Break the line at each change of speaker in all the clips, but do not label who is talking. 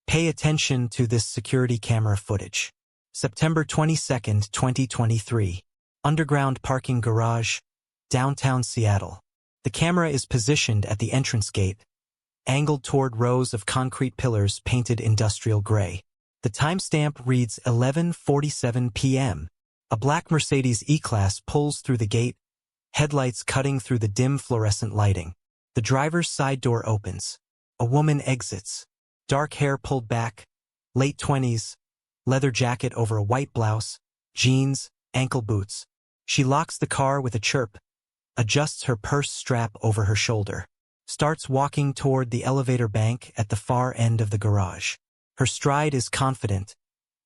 Pay attention to this security camera footage. September 22, 2023. Underground parking garage, downtown Seattle. The camera is positioned at the entrance gate, angled toward rows of concrete pillars painted industrial gray. The timestamp reads 11:47 p.m. A black Mercedes E-Class pulls through the gate, headlights cutting through the dim fluorescent lighting. The driver's side door opens. A woman exits. Dark hair pulled back, late 20s, leather jacket over a white blouse, jeans, ankle boots. She locks the car with a chirp, adjusts her purse strap over her shoulder, starts walking toward the elevator bank at the far end of the garage. Her stride is confident,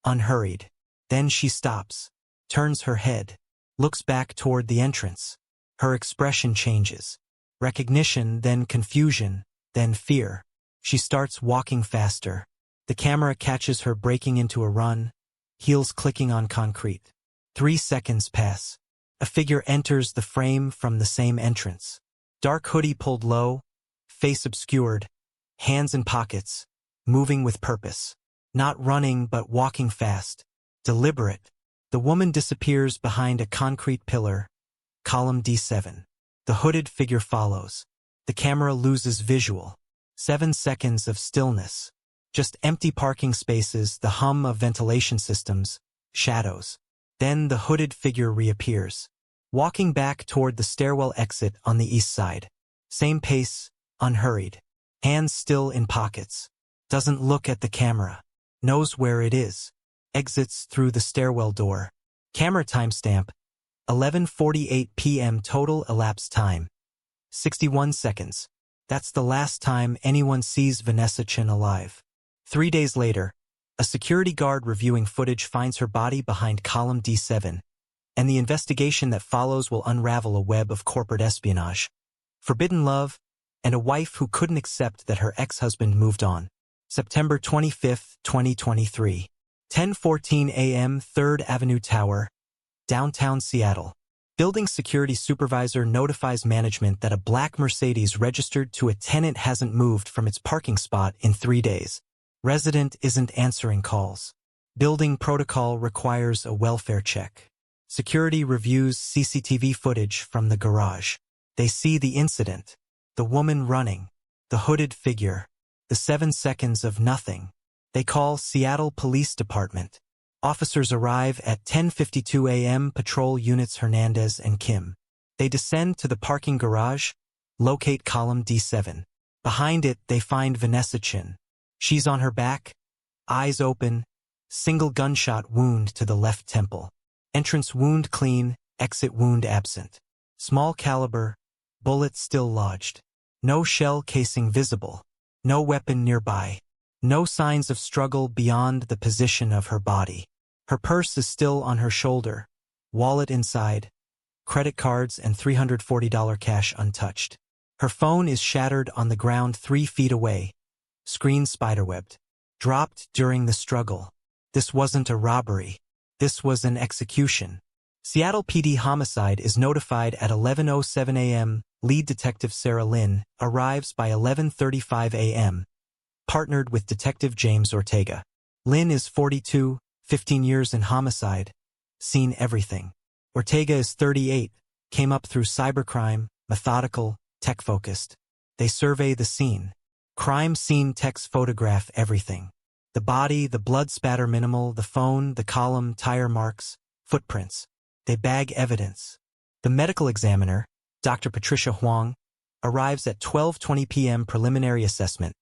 unhurried. Then she stops, turns her head, looks back toward the entrance. Her expression changes. Recognition, then confusion, then fear. She starts walking faster. The camera catches her breaking into a run, heels clicking on concrete. 3 seconds pass. A figure enters the frame from the same entrance. Dark hoodie pulled low, face obscured, hands in pockets, moving with purpose. Not running but walking fast. Deliberate. The woman disappears behind a concrete pillar, column D7. The hooded figure follows. The camera loses visual. 7 seconds of stillness. Just empty parking spaces, the hum of ventilation systems, shadows. Then the hooded figure reappears, walking back toward the stairwell exit on the east side. Same pace, unhurried. Hands still in pockets. Doesn't look at the camera. Knows where it is. Exits through the stairwell door. Camera timestamp, 11:48 p.m. Total elapsed time, 61 seconds. That's the last time anyone sees Vanessa Chen alive. 3 days later, a security guard reviewing footage finds her body behind column D7, and the investigation that follows will unravel a web of corporate espionage, forbidden love, and a wife who couldn't accept that her ex-husband moved on. September 25, 2023. 10:14 a.m. 3rd Avenue Tower, downtown Seattle. Building security supervisor notifies management that a black Mercedes registered to a tenant hasn't moved from its parking spot in 3 days. Resident isn't answering calls. Building protocol requires a welfare check. Security reviews CCTV footage from the garage. They see the incident, the woman running, the hooded figure, the 7 seconds of nothing. They call Seattle Police Department. Officers arrive at 10:52 a.m. Patrol units Hernandez and Kim. They descend to the parking garage, locate column D7. Behind it, they find Vanessa Chen. She's on her back, eyes open, single gunshot wound to the left temple. Entrance wound clean, exit wound absent. Small caliber, bullet still lodged. No shell casing visible. No weapon nearby. No signs of struggle beyond the position of her body. Her purse is still on her shoulder, wallet inside, credit cards and $340 cash untouched. Her phone is shattered on the ground 3 feet away, screen spiderwebbed. Dropped during the struggle. This wasn't a robbery. This was an execution. Seattle PD homicide is notified at 11:07 a.m. Lead detective Sarah Lynn arrives by 11:35 a.m., partnered with Detective James Ortega. Lynn is 42, 15 years in homicide, seen everything. Ortega is 38, came up through cybercrime, methodical, tech-focused. They survey the scene. Crime scene techs photograph everything. The body, the blood spatter minimal, the phone, the column, tire marks, footprints. They bag evidence. The medical examiner, Dr. Patricia Huang, arrives at 12:20 p.m. preliminary assessment.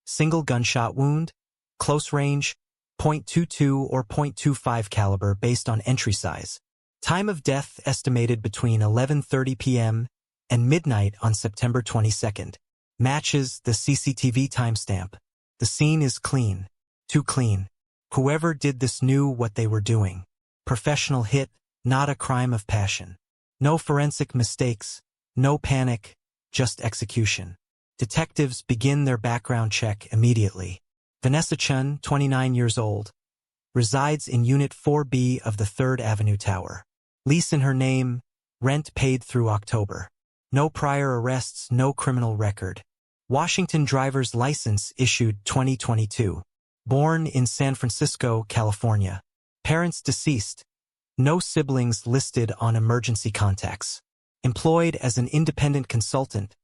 Single gunshot wound, close range, .22 or .25 caliber based on entry size. Time of death estimated between 11:30 p.m. and midnight on September 22nd. Matches the CCTV timestamp. The scene is clean. Too clean. Whoever did this knew what they were doing. Professional hit, not a crime of passion. No forensic mistakes, no panic, just execution. Detectives begin their background check immediately. Vanessa Chen, 29 years old, resides in Unit 4B of the 3rd Avenue Tower. Lease in her name, rent paid through October. No prior arrests, no criminal record. Washington driver's license issued 2022. Born in San Francisco, California. Parents deceased. No siblings listed on emergency contacts. Employed as an independent consultant.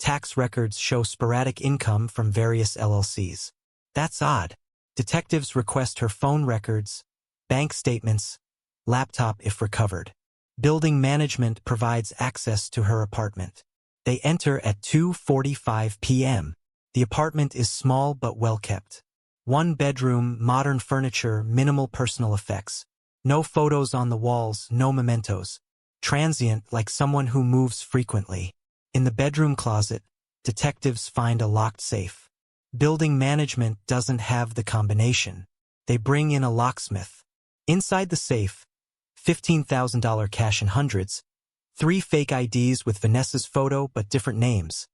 Tax records show sporadic income from various LLCs. That's odd. Detectives request her phone records, bank statements, laptop if recovered. Building management provides access to her apartment. They enter at 2:45 p.m. The apartment is small but well kept. One bedroom, modern furniture, minimal personal effects. No photos on the walls, no mementos. Transient, like someone who moves frequently. In the bedroom closet, detectives find a locked safe. Building management doesn't have the combination. They bring in a locksmith. Inside the safe, $15,000 cash in hundreds, 3 fake IDs with Vanessa's photo but different names,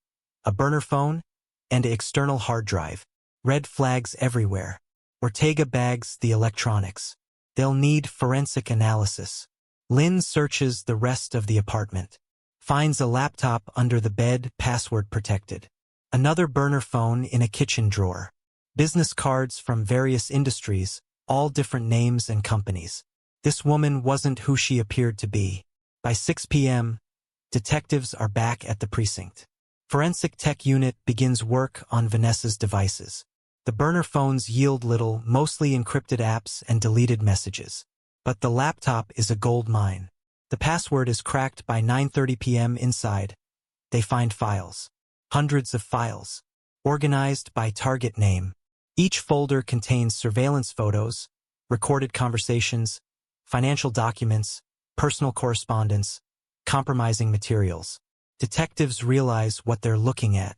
a burner phone, and an external hard drive. Red flags everywhere. Ortega bags the electronics. They'll need forensic analysis. Lynn searches the rest of the apartment. Finds a laptop under the bed, password protected. Another burner phone in a kitchen drawer. Business cards from various industries, all different names and companies. This woman wasn't who she appeared to be. By 6 p.m., detectives are back at the precinct. Forensic Tech Unit begins work on Vanessa's devices. The burner phones yield little, mostly encrypted apps and deleted messages. But the laptop is a gold mine. The password is cracked by 9:30 p.m. inside. They find files. Hundreds of files. Organized by target name. Each folder contains surveillance photos, recorded conversations, financial documents, personal correspondence, compromising materials. Detectives realize what they're looking at.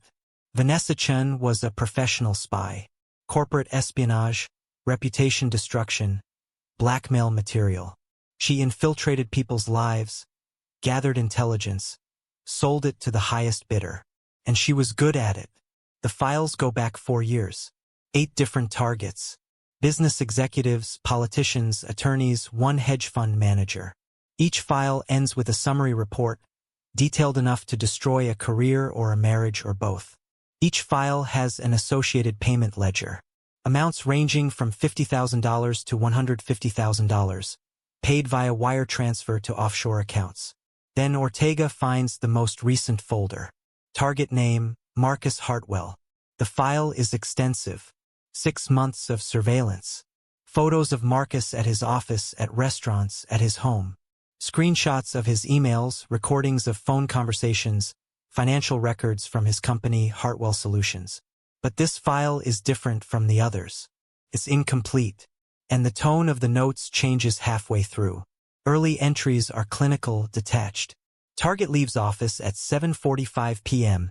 Vanessa Chen was a professional spy. Corporate espionage, reputation destruction, blackmail material. She infiltrated people's lives, gathered intelligence, sold it to the highest bidder. And she was good at it. The files go back 4 years. 8 different targets. Business executives, politicians, attorneys, one hedge fund manager. Each file ends with a summary report, detailed enough to destroy a career or a marriage or both. Each file has an associated payment ledger. Amounts ranging from $50,000 to $150,000, paid via wire transfer to offshore accounts. Then Ortega finds the most recent folder. Target name, Marcus Hartwell. The file is extensive. 6 months of surveillance. Photos of Marcus at his office, at restaurants, at his home. Screenshots of his emails, recordings of phone conversations, financial records from his company, Hartwell Solutions. But this file is different from the others. It's incomplete. And the tone of the notes changes halfway through. Early entries are clinical, detached. Target leaves office at 7:45 p.m.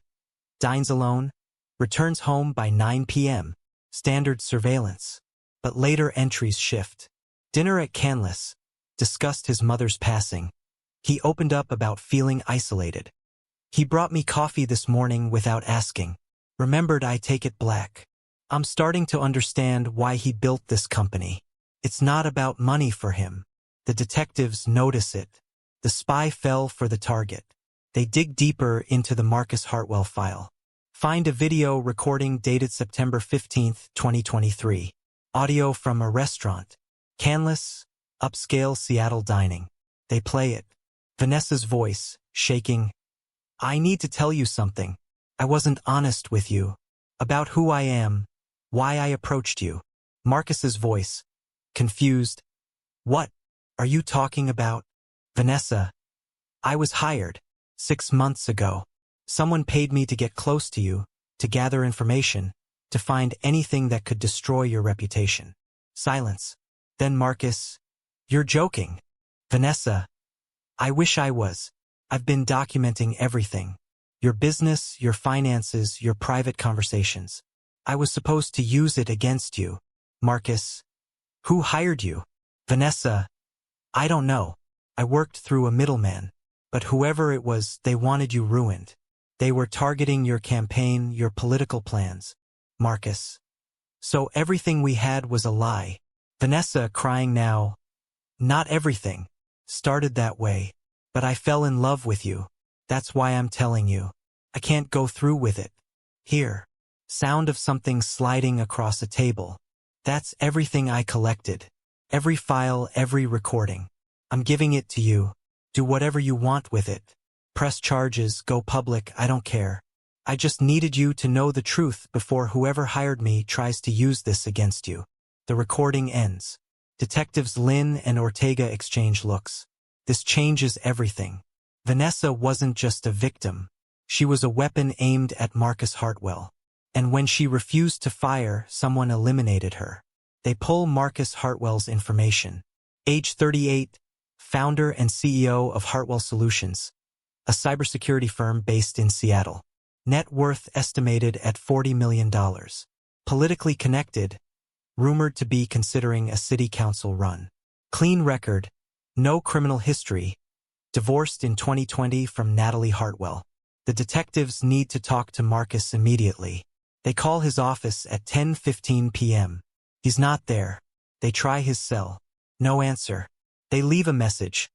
Dines alone. Returns home by 9 p.m. Standard surveillance. But later entries shift. Dinner at Canlis. Discussed his mother's passing. He opened up about feeling isolated. He brought me coffee this morning without asking. Remembered I take it black. I'm starting to understand why he built this company. It's not about money for him. The detectives notice it. The spy fell for the target. They dig deeper into the Marcus Hartwell file. Find a video recording dated September 15, 2023. Audio from a restaurant. Canlis, upscale Seattle dining. They play it. Vanessa's voice, shaking. I need to tell you something. I wasn't honest with you. About who I am. Why I approached you. Marcus's voice. Confused. What are you talking about? Vanessa. I was hired. 6 months ago. Someone paid me to get close to you, to gather information, to find anything that could destroy your reputation. Silence. Then Marcus. You're joking. Vanessa. I wish I was. I've been documenting everything. Your business, your finances, your private conversations. I was supposed to use it against you. Marcus. Who hired you? Vanessa. I don't know. I worked through a middleman. But whoever it was, they wanted you ruined. They were targeting your campaign, your political plans. Marcus. So everything we had was a lie. Vanessa, crying now. Not everything. Started that way. But I fell in love with you. That's why I'm telling you. I can't go through with it. Here. Sound of something sliding across a table. That's everything I collected. Every file, every recording. I'm giving it to you. Do whatever you want with it. Press charges, go public, I don't care. I just needed you to know the truth before whoever hired me tries to use this against you. The recording ends. Detectives Lynn and Ortega exchange looks. This changes everything. Vanessa wasn't just a victim. She was a weapon aimed at Marcus Hartwell. And when she refused to fire, someone eliminated her. They pull Marcus Hartwell's information. Age 38, founder and CEO of Hartwell Solutions, a cybersecurity firm based in Seattle. Net worth estimated at $40 million. Politically connected, rumored to be considering a city council run. Clean record, no criminal history, divorced in 2020 from Natalie Hartwell. The detectives need to talk to Marcus immediately. They call his office at 10:15 p.m. He's not there. They try his cell. No answer. They leave a message.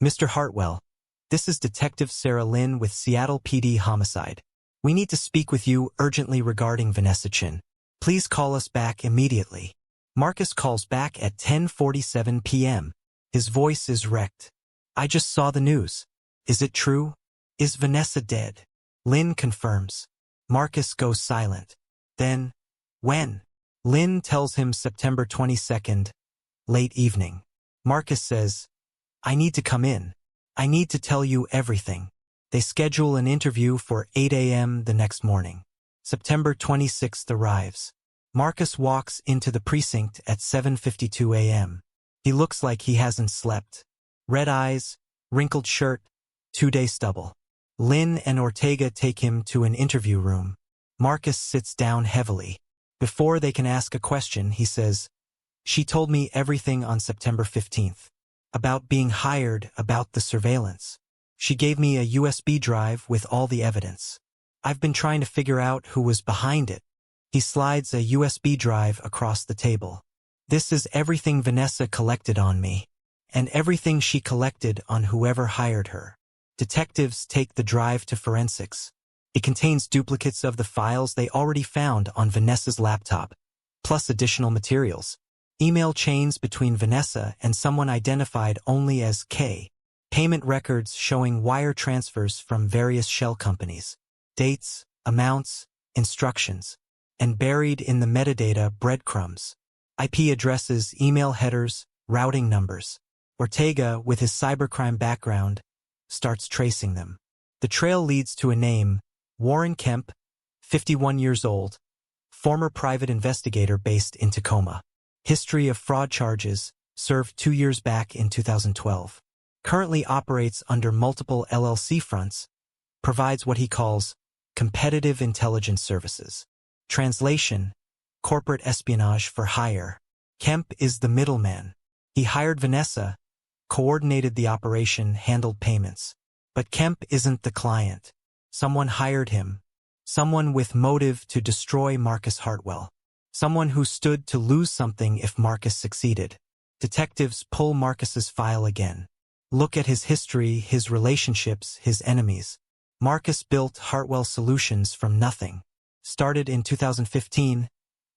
Mr. Hartwell, this is Detective Sarah Lynn with Seattle PD Homicide. We need to speak with you urgently regarding Vanessa Chin. Please call us back immediately. Marcus calls back at 10:47 p.m. His voice is wrecked. I just saw the news. Is it true? Is Vanessa dead? Lynn confirms. Marcus goes silent. Then, when? Lynn tells him September 22nd, late evening. Marcus says, I need to come in. I need to tell you everything. They schedule an interview for 8 a.m. the next morning. September 26th arrives. Marcus walks into the precinct at 7:52 a.m. He looks like he hasn't slept. Red eyes, wrinkled shirt, 2-day stubble. Lynn and Ortega take him to an interview room. Marcus sits down heavily. Before they can ask a question, he says, She told me everything on September 15th. About being hired, about the surveillance. She gave me a USB drive with all the evidence. I've been trying to figure out who was behind it. He slides a USB drive across the table. This is everything Vanessa collected on me. And everything she collected on whoever hired her. Detectives take the drive to forensics. It contains duplicates of the files they already found on Vanessa's laptop, plus additional materials. Email chains between Vanessa and someone identified only as K. Payment records showing wire transfers from various shell companies. Dates, amounts, instructions. And buried in the metadata, breadcrumbs. IP addresses, email headers, routing numbers. Ortega, with his cybercrime background, starts tracing them. The trail leads to a name, Warren Kemp, 51 years old, former private investigator based in Tacoma. History of fraud charges, served 2 years back in 2012. Currently operates under multiple LLC fronts, provides what he calls competitive intelligence services. Translation, corporate espionage for hire. Kemp is the middleman. He hired Vanessa, coordinated the operation, handled payments. But Kemp isn't the client. Someone hired him. Someone with motive to destroy Marcus Hartwell. Someone who stood to lose something if Marcus succeeded. Detectives pull Marcus's file again. Look at his history, his relationships, his enemies. Marcus built Hartwell Solutions from nothing. Started in 2015,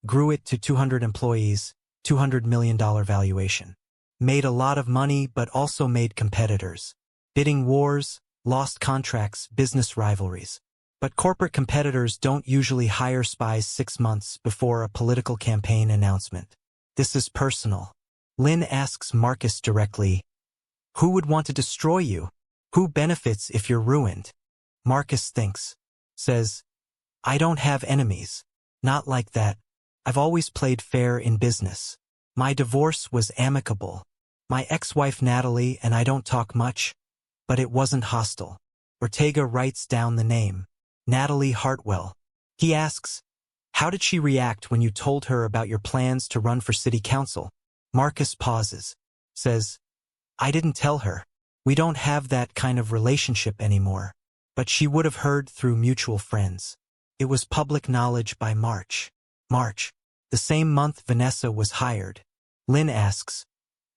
grew it to 200 employees, $200 million valuation. Made a lot of money but also made competitors. Bidding wars, lost contracts, business rivalries. But corporate competitors don't usually hire spies 6 months before a political campaign announcement. This is personal. Lynn asks Marcus directly, Who would want to destroy you? Who benefits if you're ruined? Marcus thinks. Says, I don't have enemies. Not like that. I've always played fair in business. My divorce was amicable. My ex-wife Natalie and I don't talk much, but it wasn't hostile. Ortega writes down the name. Natalie Hartwell. He asks, How did she react when you told her about your plans to run for city council? Marcus pauses. Says, I didn't tell her. We don't have that kind of relationship anymore. But she would have heard through mutual friends. It was public knowledge by March. The same month Vanessa was hired. Lynn asks,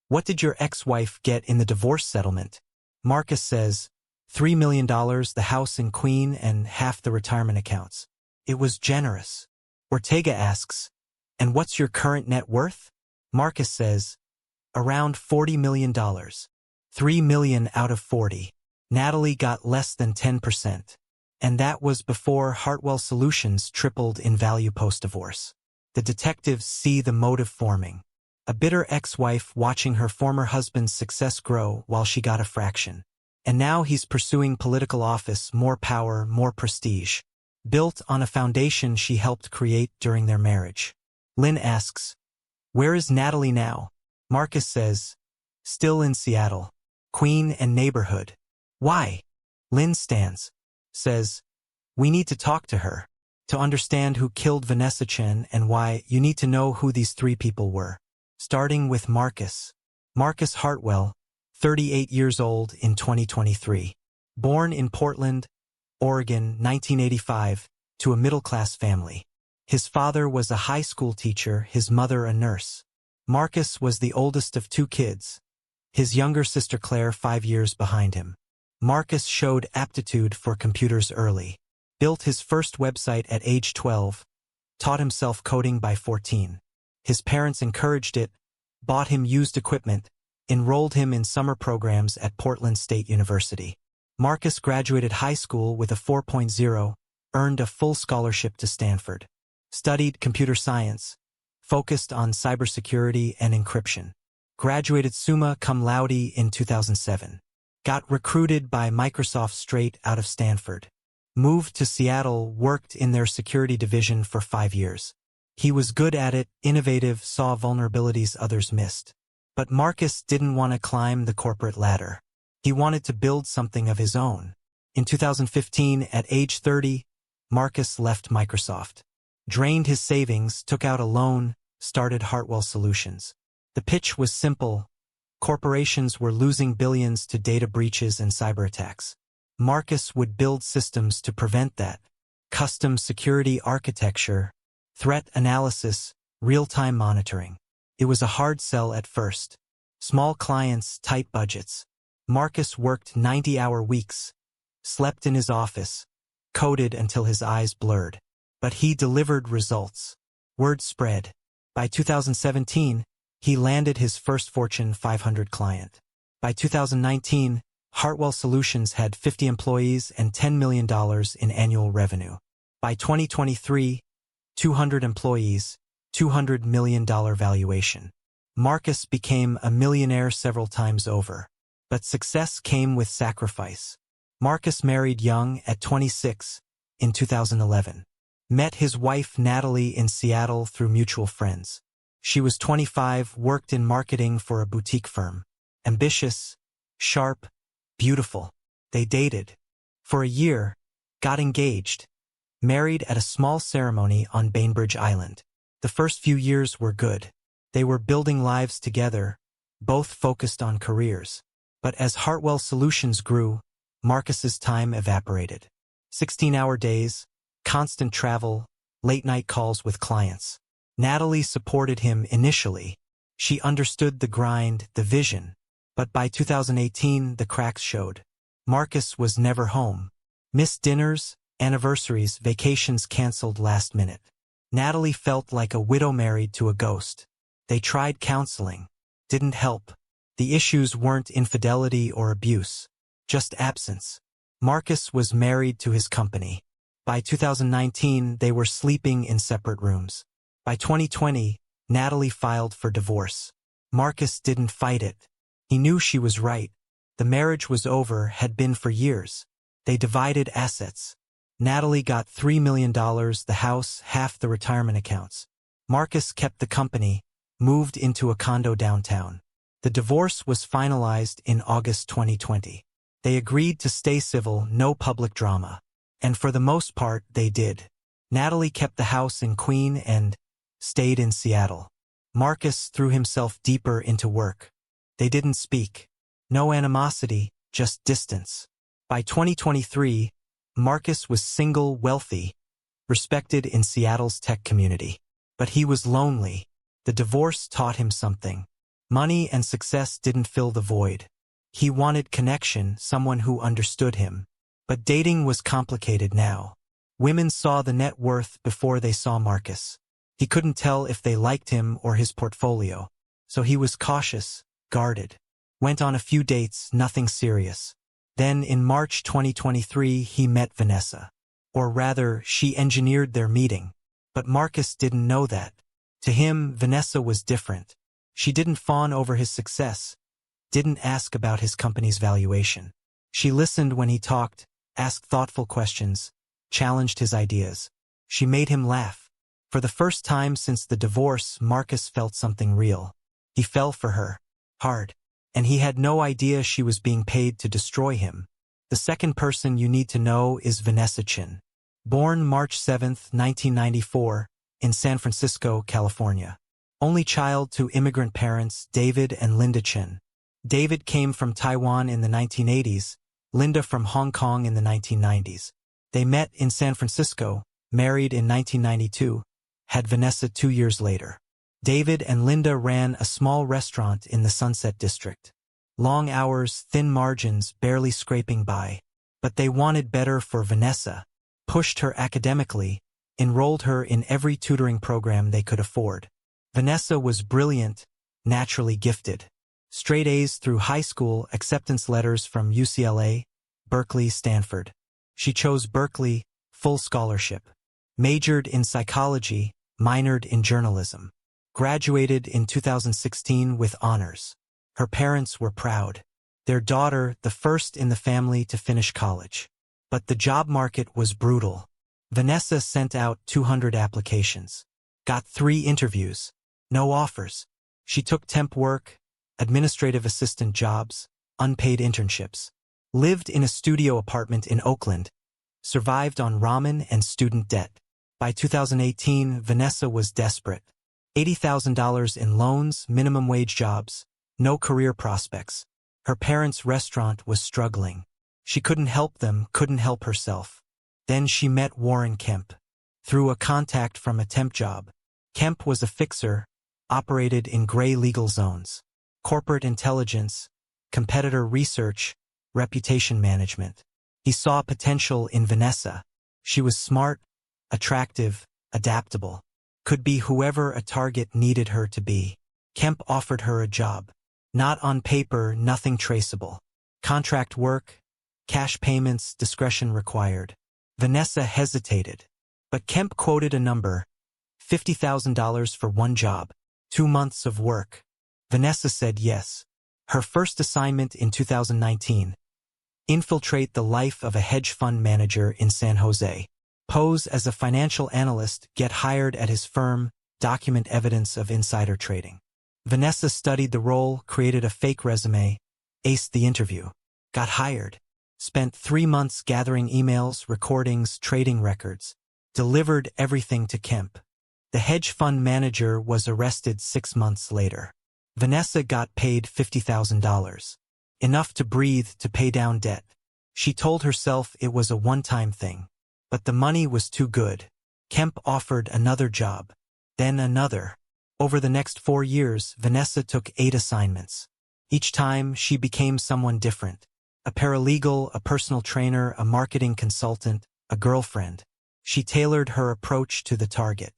What did your ex-wife get in the divorce settlement? Marcus says, $3 million, the house in Queen, and half the retirement accounts. It was generous. Ortega asks, "And what's your current net worth?" Marcus says, "Around $40 million. $3 million out of 40. Natalie got less than 10%. And that was before Hartwell Solutions tripled in value post-divorce. The detectives see the motive forming. A bitter ex-wife watching her former husband's success grow while she got a fraction. And now he's pursuing political office, more power, more prestige. Built on a foundation she helped create during their marriage. Lynn asks, "Where is Natalie now?" Marcus says, "Still in Seattle. Queen and neighborhood." "Why?" Lynn says, "We need to talk to her. To understand who killed Vanessa Chen and why, you need to know who these three people were." Starting with Marcus. Marcus Hartwell, 38 years old in 2023. Born in Portland, Oregon, 1985, to a middle-class family. His father was a high school teacher, his mother a nurse. Marcus was the oldest of two kids. His younger sister Claire 5 years behind him. Marcus showed aptitude for computers early. Built his first website at age 12. Taught himself coding by 14. His parents encouraged it, bought him used equipment, enrolled him in summer programs at Portland State University. Marcus graduated high school with a 4.0, earned a full scholarship to Stanford. Studied computer science, focused on cybersecurity and encryption. Graduated summa cum laude in 2007. Got recruited by Microsoft straight out of Stanford. Moved to Seattle, worked in their security division for 5 years. He was good at it, innovative, saw vulnerabilities others missed. But Marcus didn't want to climb the corporate ladder. He wanted to build something of his own. In 2015, at age 30, Marcus left Microsoft. Drained his savings, took out a loan, started Hartwell Solutions. The pitch was simple. Corporations were losing billions to data breaches and cyber attacks. Marcus would build systems to prevent that. Custom security architecture, threat analysis, real-time monitoring. It was a hard sell at first. Small clients, tight budgets. Marcus worked 90-hour weeks, slept in his office, coded until his eyes blurred. But he delivered results. Word spread. By 2017, he landed his first Fortune 500 client. By 2019, Hartwell Solutions had 50 employees and $10 million in annual revenue. By 2023, 200 employees, $200 million valuation. Marcus became a millionaire several times over. But success came with sacrifice. Marcus married young at 26 in 2011. Met his wife Natalie in Seattle through mutual friends. She was 25, worked in marketing for a boutique firm. Ambitious, sharp, beautiful. They dated. For a year, got engaged. Married at a small ceremony on Bainbridge Island. The first few years were good. They were building lives together, both focused on careers. But as Hartwell Solutions grew, Marcus's time evaporated. 16-hour days, constant travel, late-night calls with clients. Natalie supported him initially. She understood the grind, the vision. But by 2018, the cracks showed. Marcus was never home. Missed dinners, anniversaries, vacations canceled last minute. Natalie felt like a widow married to a ghost. They tried counseling. Didn't help. The issues weren't infidelity or abuse, just absence. Marcus was married to his company. By 2019, they were sleeping in separate rooms. By 2020, Natalie filed for divorce. Marcus didn't fight it. He knew she was right. The marriage was over, had been for years. They divided assets. Natalie got $3 million, the house, half the retirement accounts. Marcus kept the company, moved into a condo downtown. The divorce was finalized in August 2020. They agreed to stay civil, no public drama. And for the most part, they did. Natalie kept the house in Queen and stayed in Seattle. Marcus threw himself deeper into work. They didn't speak. No animosity, just distance. By 2023, Marcus was single, wealthy, respected in Seattle's tech community. But he was lonely. The divorce taught him something. Money and success didn't fill the void. He wanted connection, someone who understood him. But dating was complicated now. Women saw the net worth before they saw Marcus. He couldn't tell if they liked him or his portfolio, so he was cautious, guarded. Went on a few dates, nothing serious. Then in March 2023 he met Vanessa. Or rather, she engineered their meeting. But Marcus didn't know that. To him, Vanessa was different. She didn't fawn over his success, didn't ask about his company's valuation. She listened when he talked, asked thoughtful questions, challenged his ideas. She made him laugh. For the first time since the divorce, Marcus felt something real. He fell for her. Hard. And he had no idea she was being paid to destroy him. The second person you need to know is Vanessa Chin. Born March 7, 1994, in San Francisco, California. Only child to immigrant parents David and Linda Chin. David came from Taiwan in the 1980s, Linda from Hong Kong in the 1990s. They met in San Francisco, married in 1992, had Vanessa 2 years later. David and Linda ran a small restaurant in the Sunset District. Long hours, thin margins, barely scraping by. But they wanted better for Vanessa, pushed her academically, enrolled her in every tutoring program they could afford. Vanessa was brilliant, naturally gifted. Straight A's through high school, acceptance letters from UCLA, Berkeley, Stanford. She chose Berkeley, full scholarship. Majored in psychology, minored in journalism. Graduated in 2016 with honors. Her parents were proud. Their daughter, the first in the family to finish college. But the job market was brutal. Vanessa sent out 200 applications. Got 3 interviews. No offers. She took temp work, administrative assistant jobs, unpaid internships. Lived in a studio apartment in Oakland. Survived on ramen and student debt. By 2018, Vanessa was desperate. $80,000 in loans, minimum wage jobs, no career prospects. Her parents' restaurant was struggling. She couldn't help them, couldn't help herself. Then she met Warren Kemp. Through a contact from a temp job. Kemp was a fixer, operated in gray legal zones. Corporate intelligence, competitor research, reputation management. He saw potential in Vanessa. She was smart, attractive, adaptable. Could be whoever a target needed her to be. Kemp offered her a job. Not on paper, nothing traceable. Contract work, cash payments, discretion required. Vanessa hesitated. But Kemp quoted a number, $50,000 for one job, 2 months of work. Vanessa said yes. Her first assignment in 2019. Infiltrate the life of a hedge fund manager in San Jose. Pose as a financial analyst, get hired at his firm, document evidence of insider trading. Vanessa studied the role, created a fake resume, aced the interview. Got hired. Spent 3 months gathering emails, recordings, trading records. Delivered everything to Kemp. The hedge fund manager was arrested 6 months later. Vanessa got paid $50,000. Enough to breathe, to pay down debt. She told herself it was a one-time thing. But the money was too good. Kemp offered another job. Then another. Over the next 4 years, Vanessa took 8 assignments. Each time, she became someone different. A paralegal, a personal trainer, a marketing consultant, a girlfriend. She tailored her approach to the target.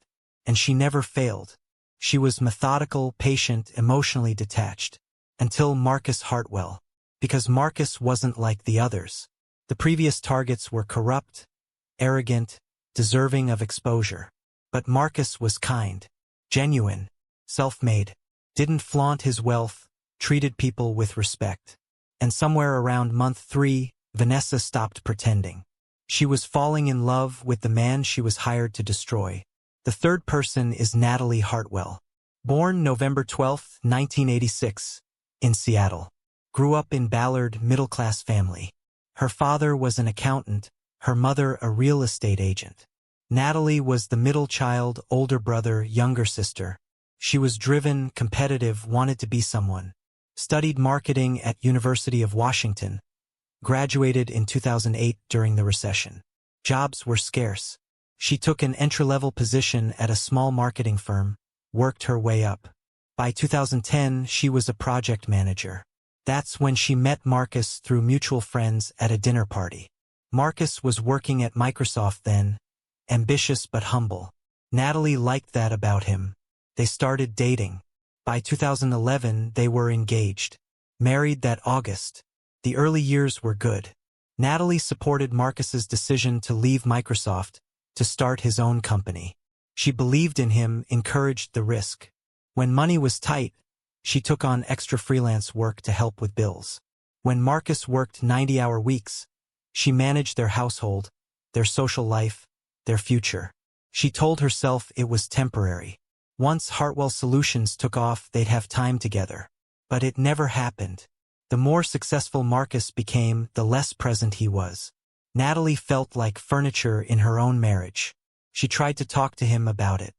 And she never failed. She was methodical, patient, emotionally detached. Until Marcus Hartwell. Because Marcus wasn't like the others. The previous targets were corrupt, arrogant, deserving of exposure. But Marcus was kind, genuine, self-made, didn't flaunt his wealth, treated people with respect. And somewhere around month 3, Vanessa stopped pretending. She was falling in love with the man she was hired to destroy. The third person is Natalie Hartwell. Born November 12, 1986, in Seattle. Grew up in Ballard, middle-class family. Her father was an accountant, her mother a real estate agent. Natalie was the middle child, older brother, younger sister. She was driven, competitive, wanted to be someone. Studied marketing at University of Washington. Graduated in 2008 during the recession. Jobs were scarce. She took an entry-level position at a small marketing firm, worked her way up. By 2010, she was a project manager. That's when she met Marcus through mutual friends at a dinner party. Marcus was working at Microsoft then, ambitious but humble. Natalie liked that about him. They started dating. By 2011, they were engaged. Married that August. The early years were good. Natalie supported Marcus's decision to leave Microsoft to start his own company. She believed in him, encouraged the risk. When money was tight, she took on extra freelance work to help with bills. When Marcus worked 90-hour weeks, she managed their household, their social life, their future. She told herself it was temporary. Once Hartwell Solutions took off, they'd have time together. But it never happened. The more successful Marcus became, the less present he was. Natalie felt like furniture in her own marriage. She tried to talk to him about it.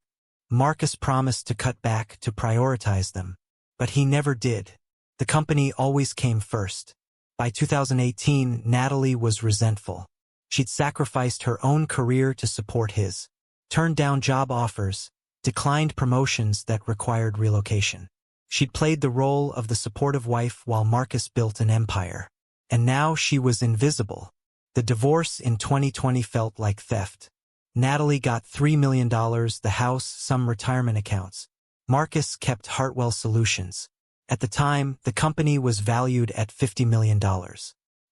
Marcus promised to cut back, to prioritize them. But he never did. The company always came first. By 2018, Natalie was resentful. She'd sacrificed her own career to support his. Turned down job offers, declined promotions that required relocation. She'd played the role of the supportive wife while Marcus built an empire. And now she was invisible. The divorce in 2020 felt like theft. Natalie got $3 million, the house, some retirement accounts. Marcus kept Hartwell Solutions. At the time, the company was valued at $50 million.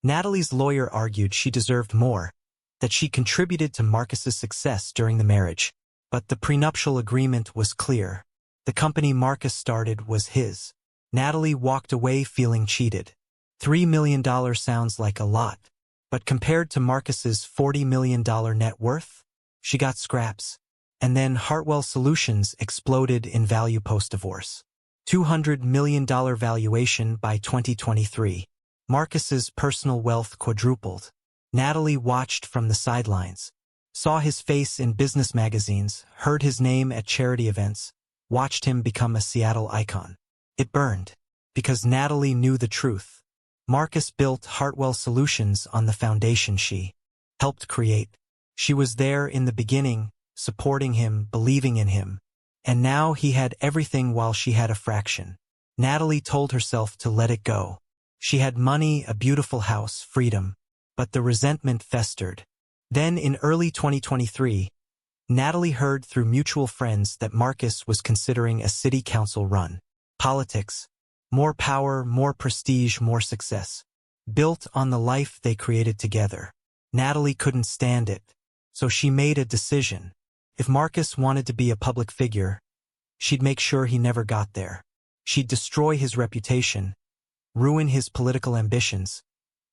Natalie's lawyer argued she deserved more, that she contributed to Marcus's success during the marriage. But the prenuptial agreement was clear. The company Marcus started was his. Natalie walked away feeling cheated. $3 million sounds like a lot, but compared to Marcus's $40 million net worth, she got scraps. And then Hartwell Solutions exploded in value post-divorce. $200 million valuation by 2023. Marcus's personal wealth quadrupled. Natalie watched from the sidelines. Saw his face in business magazines, heard his name at charity events, watched him become a Seattle icon. It burned. Because Natalie knew the truth. Marcus built Hartwell Solutions on the foundation she helped create. She was there in the beginning, supporting him, believing in him. And now he had everything while she had a fraction. Natalie told herself to let it go. She had money, a beautiful house, freedom. But the resentment festered. Then in early 2023, Natalie heard through mutual friends that Marcus was considering a city council run. Politics. More power, more prestige, more success. Built on the life they created together. Natalie couldn't stand it. So she made a decision. If Marcus wanted to be a public figure, she'd make sure he never got there. She'd destroy his reputation, ruin his political ambitions,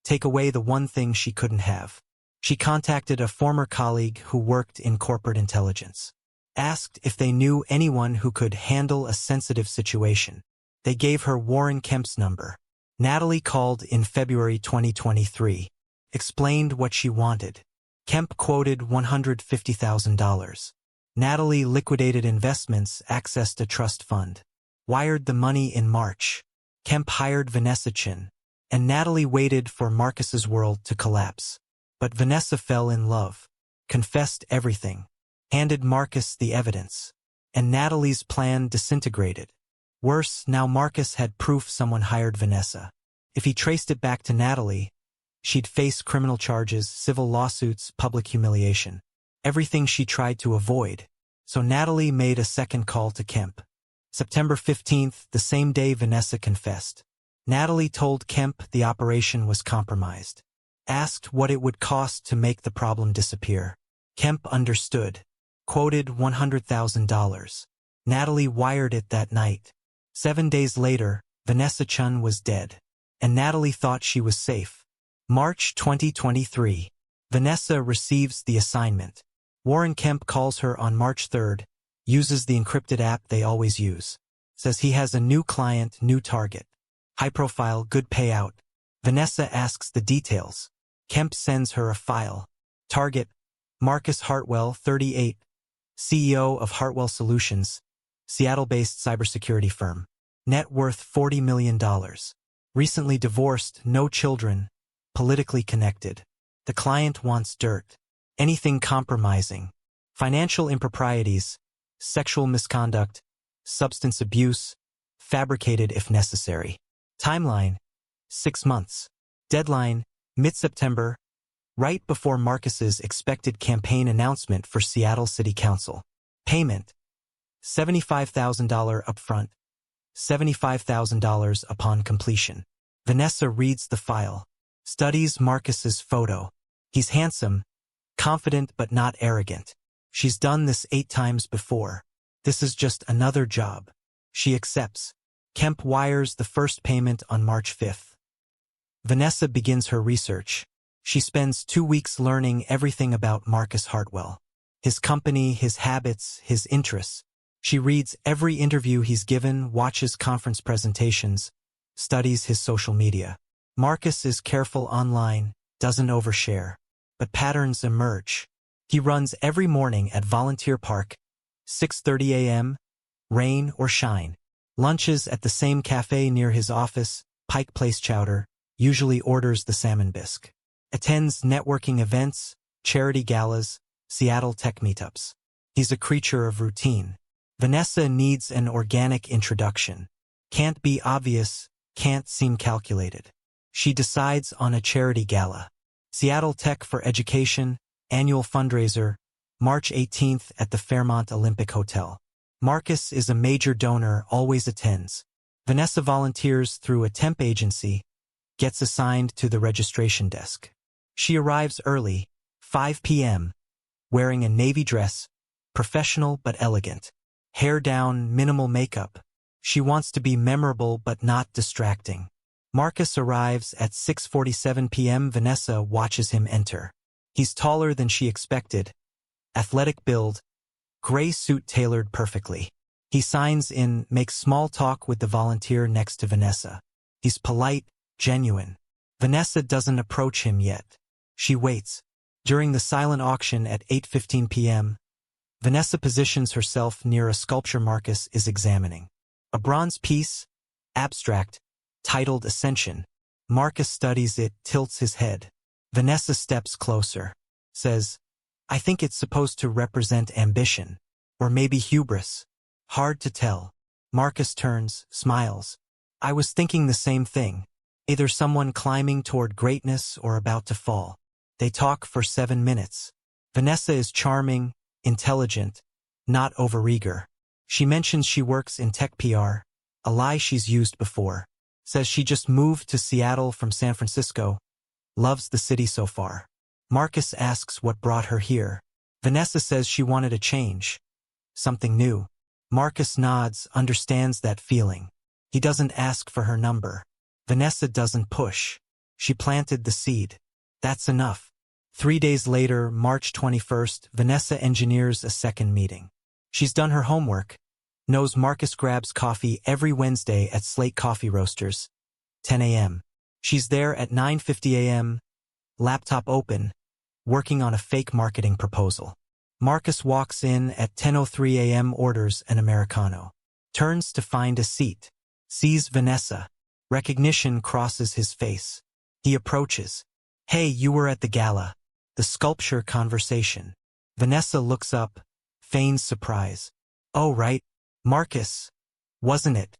take away the one thing she couldn't have. She contacted a former colleague who worked in corporate intelligence. Asked if they knew anyone who could handle a sensitive situation. They gave her Warren Kemp's number. Natalie called in February 2023. Explained what she wanted. Kemp quoted $150,000. Natalie liquidated investments, accessed a trust fund. Wired the money in March. Kemp hired Vanessa Chin. And Natalie waited for Marcus's world to collapse. But Vanessa fell in love. Confessed everything. Handed Marcus the evidence. And Natalie's plan disintegrated. Worse, now Marcus had proof someone hired Vanessa. If he traced it back to Natalie, she'd face criminal charges, civil lawsuits, public humiliation. Everything she tried to avoid. So Natalie made a second call to Kemp. September 15th, the same day Vanessa confessed. Natalie told Kemp the operation was compromised. Asked what it would cost to make the problem disappear. Kemp understood. Quoted $100,000. Natalie wired it that night. 7 days later, Vanessa Chun was dead. And Natalie thought she was safe. March 2023. Vanessa receives the assignment. Warren Kemp calls her on March 3rd, uses the encrypted app they always use. Says he has a new client, new target. High profile, good payout. Vanessa asks the details. Kemp sends her a file. Target, Marcus Hartwell, 38, CEO of Hartwell Solutions, Seattle-based cybersecurity firm. Net worth $40 million. Recently divorced, no children, politically connected. The client wants dirt. Anything compromising. Financial improprieties, sexual misconduct, substance abuse, fabricated if necessary. Timeline, 6 months. Deadline, mid-September, right before Marcus's expected campaign announcement for Seattle City Council. Payment: $75,000 upfront, $75,000 upon completion. Vanessa reads the file, studies Marcus's photo. He's handsome, confident but not arrogant. She's done this 8 times before. This is just another job. She accepts. Kemp wires the first payment on March 5th. Vanessa begins her research. She spends 2 weeks learning everything about Marcus Hartwell. His company, his habits, his interests. She reads every interview he's given, watches conference presentations, studies his social media. Marcus is careful online, doesn't overshare. But patterns emerge. He runs every morning at Volunteer Park, 6:30 a.m., rain or shine. Lunches at the same cafe near his office, Pike Place Chowder, usually orders the salmon bisque. Attends networking events, charity galas, Seattle tech meetups. He's a creature of routine. Vanessa needs an organic introduction. Can't be obvious, can't seem calculated. She decides on a charity gala. Seattle Tech for Education, annual fundraiser, March 18th at the Fairmont Olympic Hotel. Marcus is a major donor, always attends. Vanessa volunteers through a temp agency, gets assigned to the registration desk. She arrives early, 5 p.m., wearing a navy dress, professional but elegant. Hair down, minimal makeup. She wants to be memorable but not distracting. Marcus arrives at 6:47 p.m. Vanessa watches him enter. He's taller than she expected. Athletic build, gray suit tailored perfectly. He signs in, makes small talk with the volunteer next to Vanessa. He's polite, genuine. Vanessa doesn't approach him yet. She waits. During the silent auction at 8:15 p.m., Vanessa positions herself near a sculpture Marcus is examining. A bronze piece, abstract, titled Ascension. Marcus studies it, tilts his head. Vanessa steps closer. Says, I think it's supposed to represent ambition. Or maybe hubris. Hard to tell. Marcus turns, smiles. I was thinking the same thing. Either someone climbing toward greatness or about to fall. They talk for 7 minutes. Vanessa is charming, intelligent, not overeager. She mentions she works in tech PR, a lie she's used before. Says she just moved to Seattle from San Francisco. Loves the city so far. Marcus asks what brought her here. Vanessa says she wanted a change. Something new. Marcus nods, understands that feeling. He doesn't ask for her number. Vanessa doesn't push. She planted the seed. That's enough. 3 days later, March 21st, Vanessa engineers a second meeting. She's done her homework. Knows Marcus grabs coffee every Wednesday at Slate Coffee Roasters, 10 a.m. She's there at 9:50 a.m., laptop open, working on a fake marketing proposal. Marcus walks in at 10:03 a.m., orders an Americano. Turns to find a seat. Sees Vanessa. Recognition crosses his face. He approaches. Hey, you were at the gala. The sculpture conversation. Vanessa looks up, feigns surprise. Oh, right. Marcus. Wasn't it?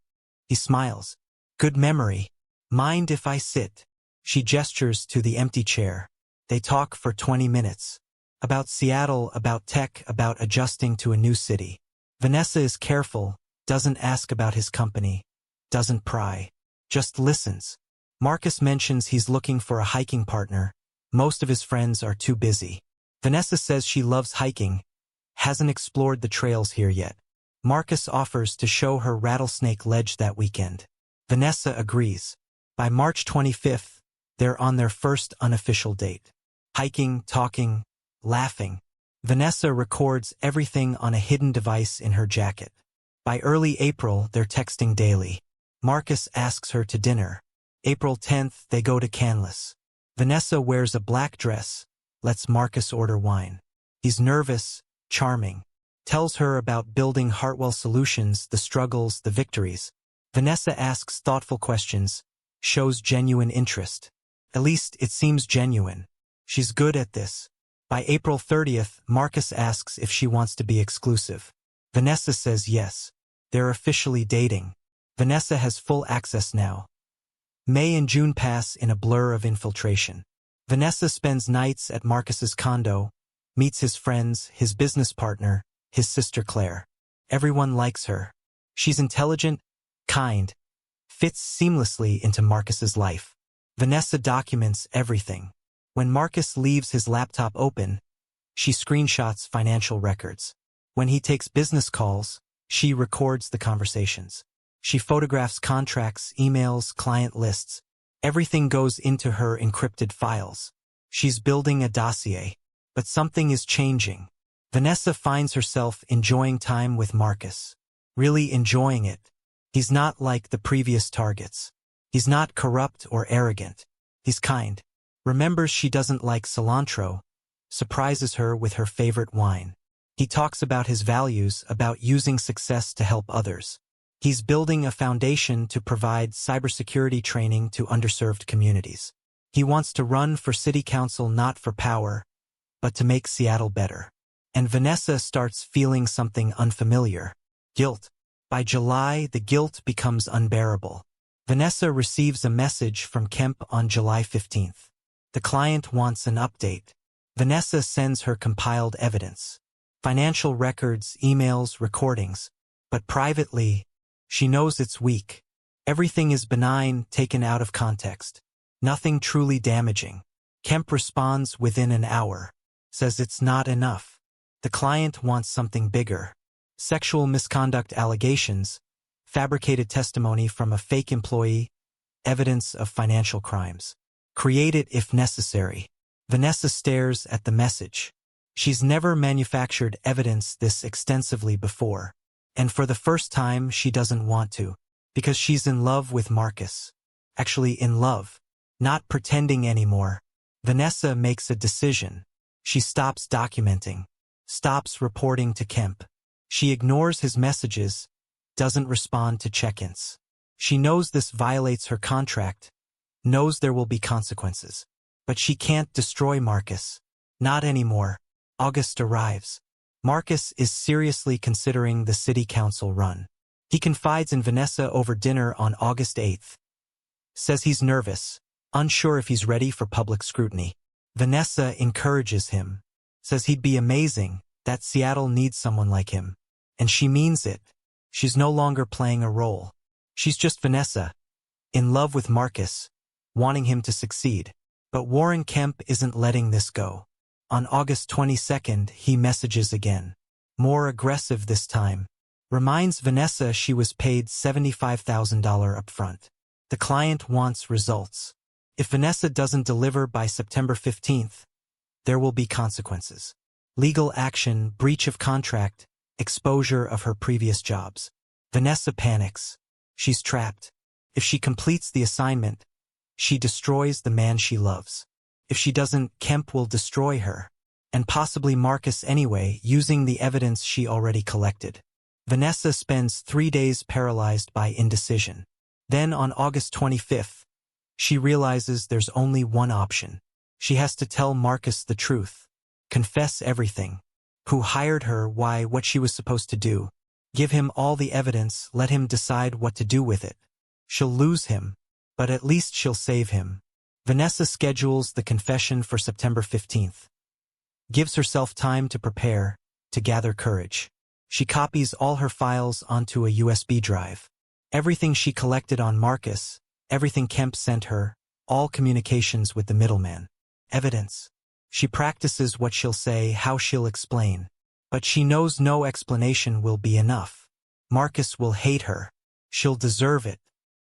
He smiles. Good memory. Mind if I sit? She gestures to the empty chair. They talk for 20 minutes. About Seattle, about tech, about adjusting to a new city. Vanessa is careful, doesn't ask about his company, doesn't pry, just listens. Marcus mentions he's looking for a hiking partner. Most of his friends are too busy. Vanessa says she loves hiking, hasn't explored the trails here yet. Marcus offers to show her Rattlesnake Ledge that weekend. Vanessa agrees. By March 25th, they're on their first unofficial date. Hiking, talking, laughing. Vanessa records everything on a hidden device in her jacket. By early April, they're texting daily. Marcus asks her to dinner. April 10th, they go to Canlis. Vanessa wears a black dress, lets Marcus order wine. He's nervous, charming. Tells her about building Hartwell Solutions, the struggles, the victories. Vanessa asks thoughtful questions, shows genuine interest. At least it seems genuine. She's good at this. By April 30th, Marcus asks if she wants to be exclusive. Vanessa says yes. They're officially dating. Vanessa has full access now. May and June pass in a blur of infiltration. Vanessa spends nights at Marcus's condo, meets his friends, his business partner, his sister Claire. Everyone likes her. She's intelligent, kind, fits seamlessly into Marcus's life. Vanessa documents everything. When Marcus leaves his laptop open, she screenshots financial records. When he takes business calls, she records the conversations. She photographs contracts, emails, client lists. Everything goes into her encrypted files. She's building a dossier. But something is changing. Vanessa finds herself enjoying time with Marcus. Really enjoying it. He's not like the previous targets. He's not corrupt or arrogant. He's kind. Remembers she doesn't like cilantro. Surprises her with her favorite wine. He talks about his values, about using success to help others. He's building a foundation to provide cybersecurity training to underserved communities. He wants to run for city council not for power, but to make Seattle better. And Vanessa starts feeling something unfamiliar. Guilt. By July, the guilt becomes unbearable. Vanessa receives a message from Kemp on July 15th. The client wants an update. Vanessa sends her compiled evidence. Financial records, emails, recordings. But privately, she knows it's weak. Everything is benign, taken out of context. Nothing truly damaging. Kemp responds within an hour. Says it's not enough. The client wants something bigger. Sexual misconduct allegations, fabricated testimony from a fake employee, evidence of financial crimes. Create it if necessary. Vanessa stares at the message. She's never manufactured evidence this extensively before. And for the first time, she doesn't want to. Because she's in love with Marcus. Actually in love. Not pretending anymore. Vanessa makes a decision. She stops documenting. Stops reporting to Kemp. She ignores his messages. Doesn't respond to check-ins. She knows this violates her contract. Knows there will be consequences. But she can't destroy Marcus. Not anymore. August arrives. Marcus is seriously considering the city council run. He confides in Vanessa over dinner on August 8th. Says he's nervous, unsure if he's ready for public scrutiny. Vanessa encourages him. Says he'd be amazing, that Seattle needs someone like him. And she means it. She's no longer playing a role. She's just Vanessa. In love with Marcus. Wanting him to succeed. But Warren Kemp isn't letting this go. On August 22nd, he messages again. More aggressive this time. Reminds Vanessa she was paid $75,000 upfront. The client wants results. If Vanessa doesn't deliver by September 15th, there will be consequences. Legal action, breach of contract, exposure of her previous jobs. Vanessa panics. She's trapped. If she completes the assignment, she destroys the man she loves. If she doesn't, Kemp will destroy her. And possibly Marcus anyway, using the evidence she already collected. Vanessa spends 3 days paralyzed by indecision. Then on August 25th, she realizes there's only one option. She has to tell Marcus the truth. Confess everything. Who hired her, why, what she was supposed to do. Give him all the evidence, let him decide what to do with it. She'll lose him, but at least she'll save him. Vanessa schedules the confession for September 15th. Gives herself time to prepare, to gather courage. She copies all her files onto a USB drive. Everything she collected on Marcus, everything Kemp sent her, all communications with the middleman. Evidence. She practices what she'll say, how she'll explain. But she knows no explanation will be enough. Marcus will hate her. She'll deserve it.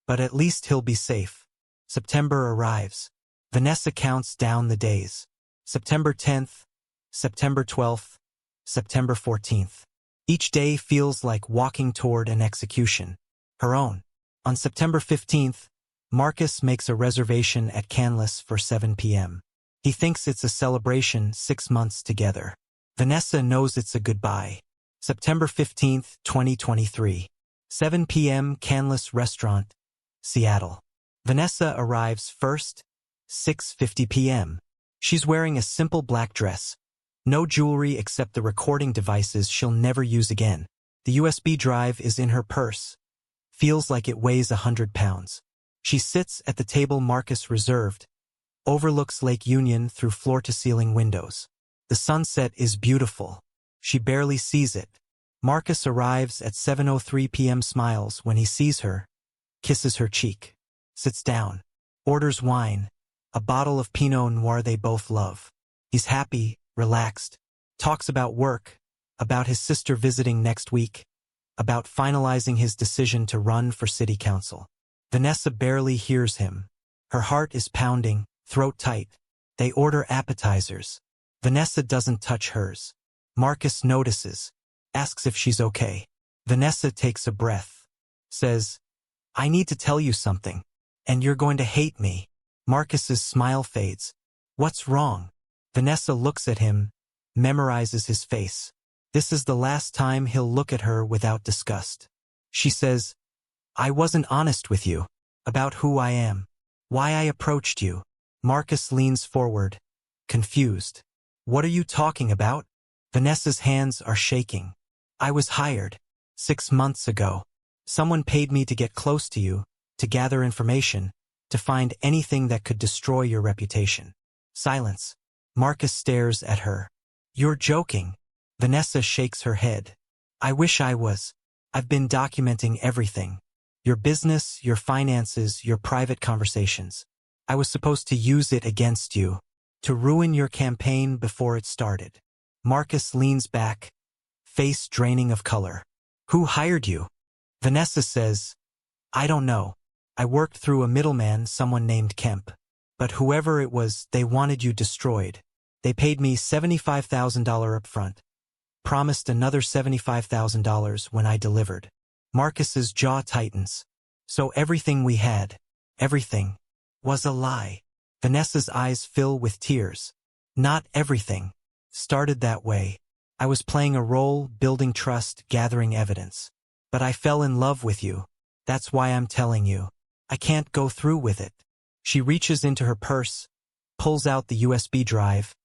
But at least he'll be safe. September arrives. Vanessa counts down the days. September 10th, September 12th, September 14th. Each day feels like walking toward an execution. Her own. On September 15th, Marcus makes a reservation at Canlis for 7 p.m. He thinks it's a celebration, 6 months together. Vanessa knows it's a goodbye. September 15th, 2023. 7 p.m. Canlis Restaurant, Seattle. Vanessa arrives first, 6:50 p.m. She's wearing a simple black dress. No jewelry except the recording devices she'll never use again. The USB drive is in her purse. Feels like it weighs 100 pounds. She sits at the table Marcus reserved. Overlooks Lake Union through floor-to-ceiling windows. The sunset is beautiful. She barely sees it. Marcus arrives at 7:03 p.m. smiles when he sees her, kisses her cheek, sits down, orders wine, a bottle of Pinot Noir they both love. He's happy, relaxed, talks about work, about his sister visiting next week, about finalizing his decision to run for city council. Vanessa barely hears him. Her heart is pounding, throat tight. They order appetizers. Vanessa doesn't touch hers. Marcus notices, asks if she's okay. Vanessa takes a breath, says, "I need to tell you something, and you're going to hate me." Marcus's smile fades. "What's wrong?" Vanessa looks at him, memorizes his face. This is the last time he'll look at her without disgust. She says, "I wasn't honest with you about who I am, why I approached you." Marcus leans forward, confused. "What are you talking about?" Vanessa's hands are shaking. "I was hired 6 months ago. Someone paid me to get close to you, to gather information, to find anything that could destroy your reputation." Silence. Marcus stares at her. "You're joking." Vanessa shakes her head. "I wish I was. I've been documenting everything. Your business, your finances, your private conversations. I was supposed to use it against you, to ruin your campaign before it started." Marcus leans back, face draining of color. "Who hired you?" Vanessa says, "I don't know. I worked through a middleman, someone named Kemp. But whoever it was, they wanted you destroyed. They paid me $75,000 up front. Promised another $75,000 when I delivered." Marcus's jaw tightens. "So everything we had, everything, was a lie." Vanessa's eyes fill with tears. "Not everything started that way. I was playing a role, building trust, gathering evidence. But I fell in love with you. That's why I'm telling you. I can't go through with it." She reaches into her purse, pulls out the USB drive,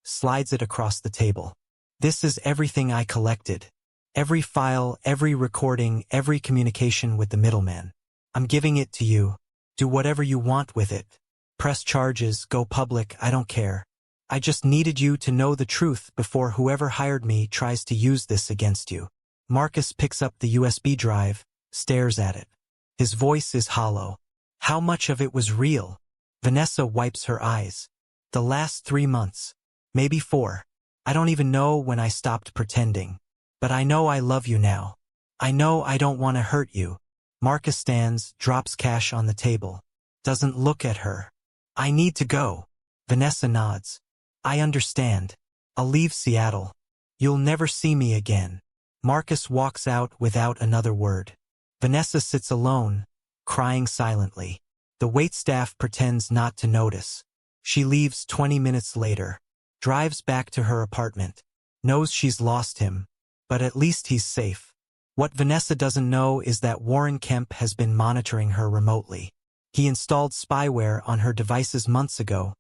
slides it across the table. "This is everything I collected. Every file, every recording, every communication with the middleman. I'm giving it to you. Do whatever you want with it. Press charges, go public, I don't care. I just needed you to know the truth before whoever hired me tries to use this against you." Marcus picks up the USB drive, stares at it. His voice is hollow. How much of it was real? Vanessa wipes her eyes. "The last 3 months. Maybe 4. I don't even know when I stopped pretending. But I know I love you now. I know I don't want to hurt you." Marcus stands, drops cash on the table. Doesn't look at her. "I need to go." Vanessa nods. "I understand. I'll leave Seattle. You'll never see me again." Marcus walks out without another word. Vanessa sits alone, crying silently. The waitstaff pretends not to notice. She leaves 20 minutes later, drives back to her apartment, knows she's lost him, but at least he's safe. What Vanessa doesn't know is that Warren Kemp has been monitoring her remotely. He installed spyware on her devices months ago,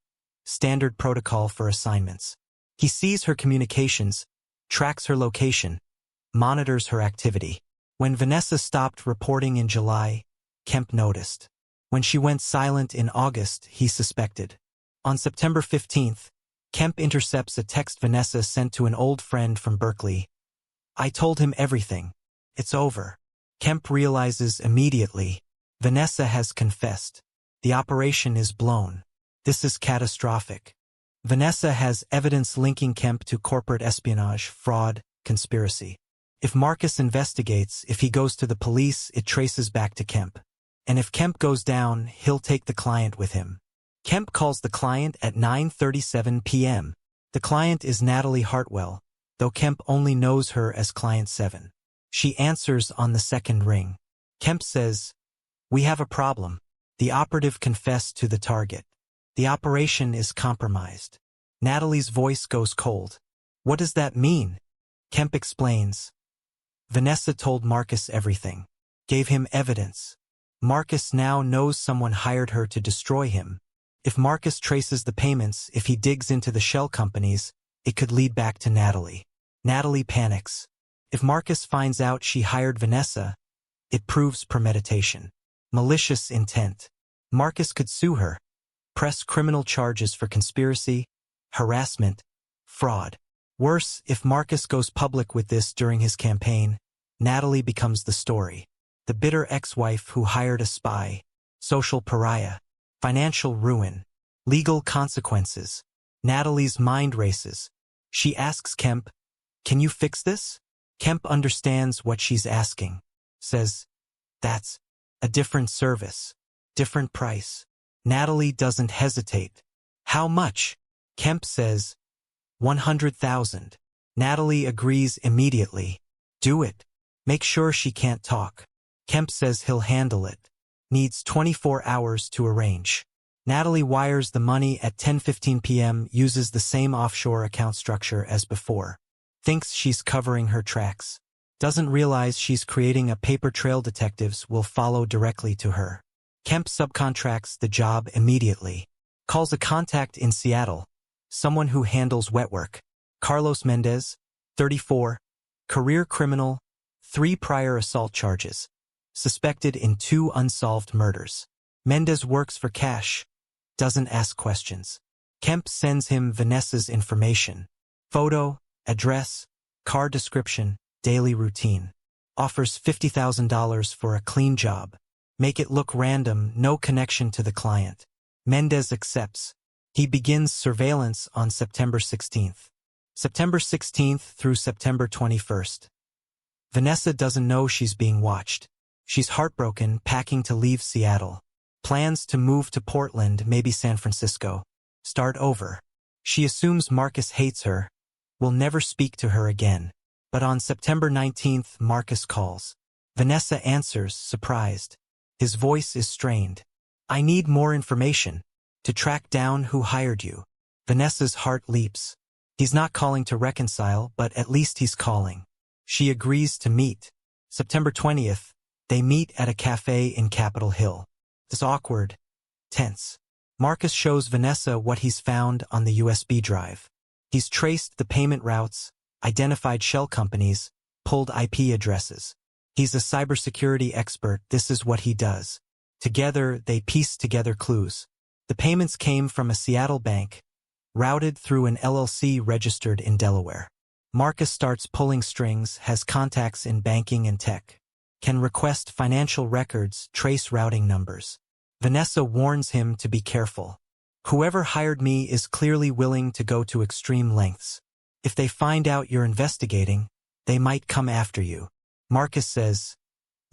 standard protocol for assignments. He sees her communications, tracks her location, monitors her activity. When Vanessa stopped reporting in July, Kemp noticed. When she went silent in August, he suspected. On September 15th, Kemp intercepts a text Vanessa sent to an old friend from Berkeley. "I told him everything. It's over." Kemp realizes immediately. Vanessa has confessed. The operation is blown. This is catastrophic. Vanessa has evidence linking Kemp to corporate espionage, fraud, conspiracy. If Marcus investigates, if he goes to the police, it traces back to Kemp. And if Kemp goes down, he'll take the client with him. Kemp calls the client at 9:37 p.m. The client is Natalie Hartwell, though Kemp only knows her as Client 7. She answers on the second ring. Kemp says, "We have a problem." The operative confessed to the target. The operation is compromised. Natalie's voice goes cold. "What does that mean?" Kemp explains. Vanessa told Marcus everything. Gave him evidence. Marcus now knows someone hired her to destroy him. If Marcus traces the payments, if he digs into the shell companies, it could lead back to Natalie. Natalie panics. If Marcus finds out she hired Vanessa, it proves premeditation. Malicious intent. Marcus could sue her. Press criminal charges for conspiracy, harassment, fraud. Worse, if Marcus goes public with this during his campaign, Natalie becomes the story. The bitter ex-wife who hired a spy, social pariah, financial ruin, legal consequences. Natalie's mind races. She asks Kemp, "Can you fix this?" Kemp understands what she's asking. Says, "That's a different service, different price." Natalie doesn't hesitate. "How much?" Kemp says, 100,000. Natalie agrees immediately. "Do it. Make sure she can't talk." Kemp says he'll handle it. Needs 24 hours to arrange. Natalie wires the money at 10:15 p.m., uses the same offshore account structure as before. Thinks she's covering her tracks. Doesn't realize she's creating a paper trail detectives will follow directly to her. Kemp subcontracts the job immediately. Calls a contact in Seattle. Someone who handles wet work. Carlos Mendez, 34, career criminal, 3 prior assault charges. Suspected in 2 unsolved murders. Mendez works for cash. Doesn't ask questions. Kemp sends him Vanessa's information. Photo, address, car description, daily routine. Offers $50,000 for a clean job. Make it look random, no connection to the client. Mendez accepts. He begins surveillance on September 16th. September 16th through September 21st. Vanessa doesn't know she's being watched. She's heartbroken, packing to leave Seattle. Plans to move to Portland, maybe San Francisco. Start over. She assumes Marcus hates her, will never speak to her again. But on September 19th, Marcus calls. Vanessa answers, surprised. His voice is strained. "I need more information. To track down who hired you." Vanessa's heart leaps. He's not calling to reconcile, but at least he's calling. She agrees to meet. September 20th, they meet at a cafe in Capitol Hill. It's awkward, tense. Marcus shows Vanessa what he's found on the USB drive. He's traced the payment routes, identified shell companies, pulled IP addresses. He's a cybersecurity expert. This is what he does. Together, they piece together clues. The payments came from a Seattle bank, routed through an LLC registered in Delaware. Marcus starts pulling strings, has contacts in banking and tech. Can request financial records, trace routing numbers. Vanessa warns him to be careful. "Whoever hired me is clearly willing to go to extreme lengths. If they find out you're investigating, they might come after you." Marcus says,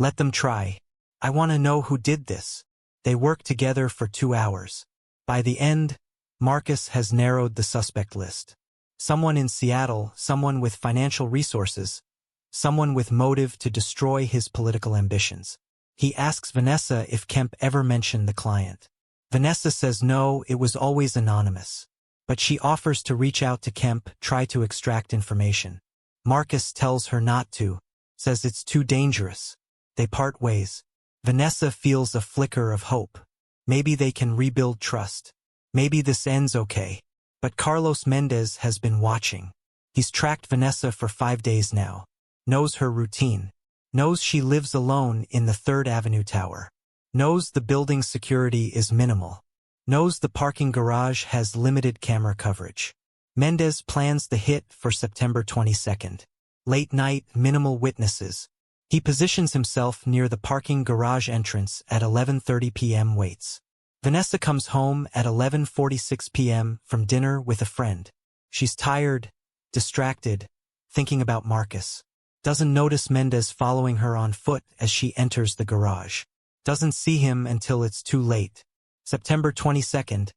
"Let them try. I want to know who did this." They work together for 2 hours. By the end, Marcus has narrowed the suspect list. Someone in Seattle, someone with financial resources, someone with motive to destroy his political ambitions. He asks Vanessa if Kemp ever mentioned the client. Vanessa says no, it was always anonymous. But she offers to reach out to Kemp, try to extract information. Marcus tells her not to, says it's too dangerous. They part ways. Vanessa feels a flicker of hope. Maybe they can rebuild trust. Maybe this ends okay. But Carlos Mendez has been watching. He's tracked Vanessa for 5 days now. Knows her routine. Knows she lives alone in the 3rd Avenue tower. Knows the building's security is minimal. Knows the parking garage has limited camera coverage. Mendez plans the hit for September 22nd. Late night, minimal witnesses. He positions himself near the parking garage entrance at 11:30 p.m. waits. Vanessa comes home at 11:46 p.m. from dinner with a friend. She's tired, distracted, thinking about Marcus. Doesn't notice Mendez following her on foot as she enters the garage. Doesn't see him until it's too late. September 22nd,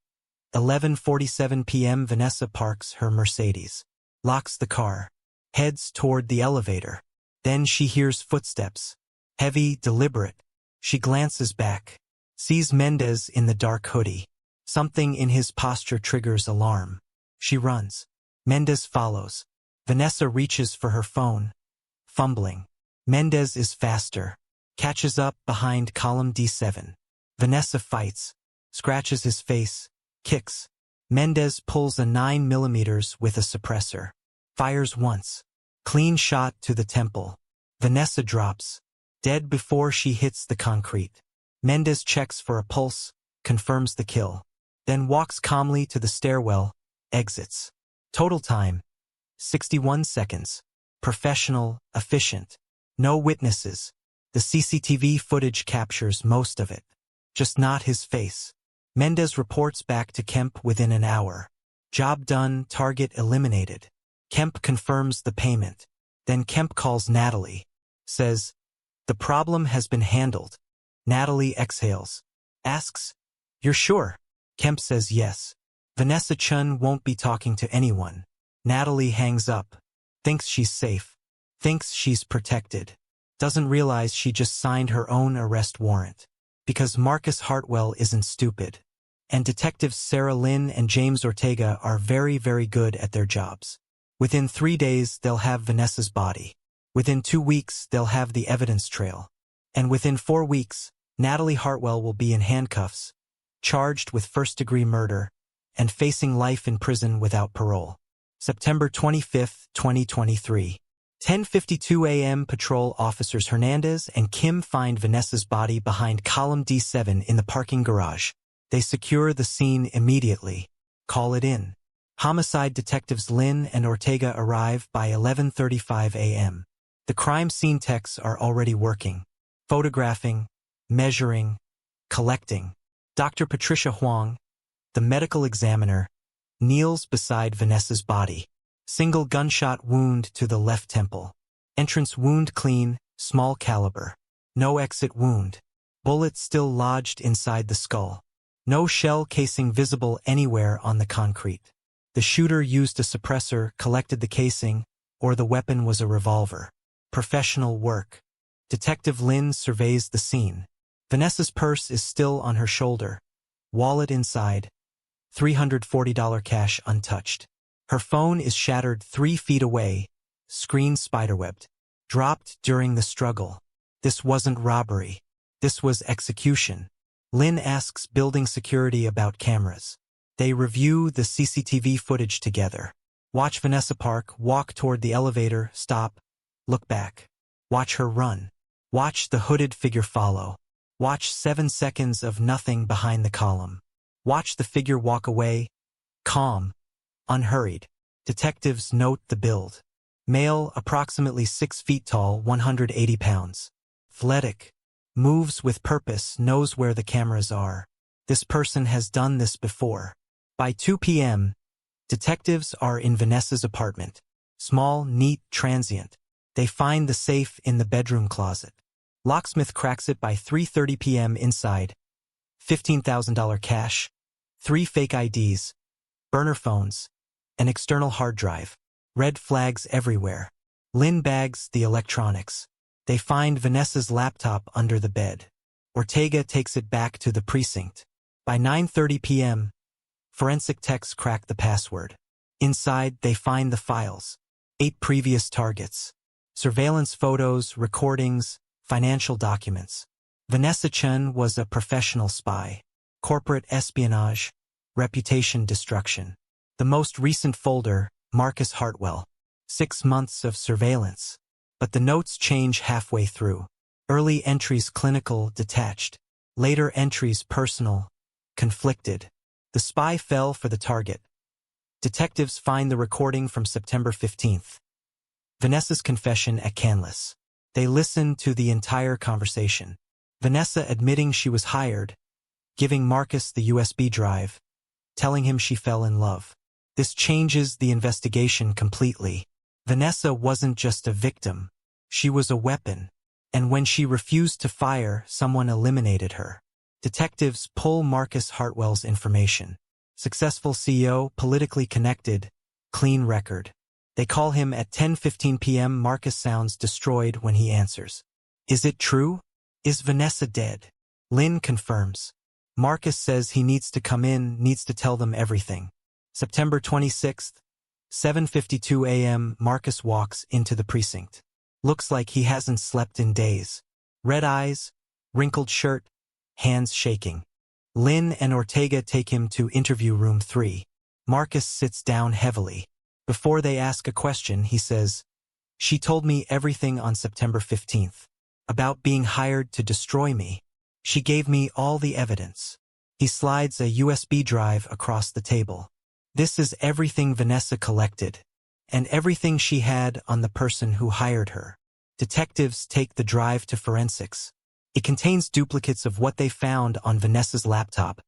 11:47 p.m. Vanessa parks her Mercedes. Locks the car. Heads toward the elevator. Then she hears footsteps. Heavy, deliberate. She glances back. Sees Mendez in the dark hoodie. Something in his posture triggers alarm. She runs. Mendez follows. Vanessa reaches for her phone. Fumbling. Mendez is faster. Catches up behind column D7. Vanessa fights. Scratches his face. Kicks. Mendez pulls a 9mm with a suppressor. Fires once. Clean shot to the temple. Vanessa drops. Dead before she hits the concrete. Mendez checks for a pulse. Confirms the kill. Then walks calmly to the stairwell. Exits. Total time, 61 seconds. Professional, efficient. No witnesses. The CCTV footage captures most of it. Just not his face. Mendez reports back to Kemp within an hour. Job done, target eliminated. Kemp confirms the payment. Then Kemp calls Natalie. Says, "The problem has been handled." Natalie exhales. Asks, "You're sure?" Kemp says yes. Vanessa Chun won't be talking to anyone. Natalie hangs up. Thinks she's safe. Thinks she's protected. Doesn't realize she just signed her own arrest warrant. Because Marcus Hartwell isn't stupid. And detectives Sarah Lynn and James Ortega are very, very good at their jobs. Within 3 days, they'll have Vanessa's body. Within 2 weeks, they'll have the evidence trail. And within 4 weeks, Natalie Hartwell will be in handcuffs, charged with first-degree murder, and facing life in prison without parole. September 25, 2023. 10:52 a.m. Patrol officers Hernandez and Kim find Vanessa's body behind column D7 in the parking garage. They secure the scene immediately. Call it in. Homicide detectives Lynn and Ortega arrive by 11:35 a.m. The crime scene techs are already working. Photographing, measuring, collecting. Dr. Patricia Huang, the medical examiner, kneels beside Vanessa's body. Single gunshot wound to the left temple. Entrance wound clean, small caliber. No exit wound. Bullet still lodged inside the skull. No shell casing visible anywhere on the concrete. The shooter used a suppressor, collected the casing, or the weapon was a revolver. Professional work. Detective Lynn surveys the scene. Vanessa's purse is still on her shoulder. Wallet inside. $340 cash untouched. Her phone is shattered 3 feet away. Screen spiderwebbed. Dropped during the struggle. This wasn't robbery. This was execution. Lynn asks building security about cameras. They review the CCTV footage together. Watch Vanessa Park walk toward the elevator, stop, look back. Watch her run. Watch the hooded figure follow. Watch 7 seconds of nothing behind the column. Watch the figure walk away, calm, unhurried. Detectives note the build. Male, approximately 6 feet tall, 180 pounds. Athletic. Moves with purpose, knows where the cameras are. This person has done this before. By 2 p.m., detectives are in Vanessa's apartment. Small, neat, transient. They find the safe in the bedroom closet. Locksmith cracks it by 3:30 p.m. inside. $15,000 cash, 3 fake IDs, burner phones, an external hard drive. Red flags everywhere. Lynn bags the electronics. They find Vanessa's laptop under the bed. Ortega takes it back to the precinct. By 9:30 p.m., forensic techs crack the password. Inside, they find the files. 8 previous targets. Surveillance photos, recordings, financial documents. Vanessa Chen was a professional spy. Corporate espionage, reputation destruction. The most recent folder, Marcus Hartwell. 6 months of surveillance. But the notes change halfway through. Early entries clinical, detached. Later entries personal, conflicted. The spy fell for the target. Detectives find the recording from September 15th. Vanessa's confession at Canlis. They listen to the entire conversation. Vanessa admitting she was hired, giving Marcus the USB drive, telling him she fell in love. This changes the investigation completely. Vanessa wasn't just a victim. She was a weapon. And when she refused to fire, someone eliminated her. Detectives pull Marcus Hartwell's information. Successful CEO, politically connected, clean record. They call him at 10:15 p.m. Marcus sounds destroyed when he answers. Is it true? Is Vanessa dead? Lynn confirms. Marcus says he needs to come in, needs to tell them everything. September 26th, 7:52 a.m. Marcus walks into the precinct. Looks like he hasn't slept in days. Red eyes, wrinkled shirt, hands shaking. Lynn and Ortega take him to interview room 3. Marcus sits down heavily. Before they ask a question, he says, "She told me everything on September 15th. About being hired to destroy me. She gave me all the evidence." He slides a USB drive across the table. This is everything Vanessa collected. and everything she had on the person who hired her. Detectives take the drive to forensics. It contains duplicates of what they found on Vanessa's laptop,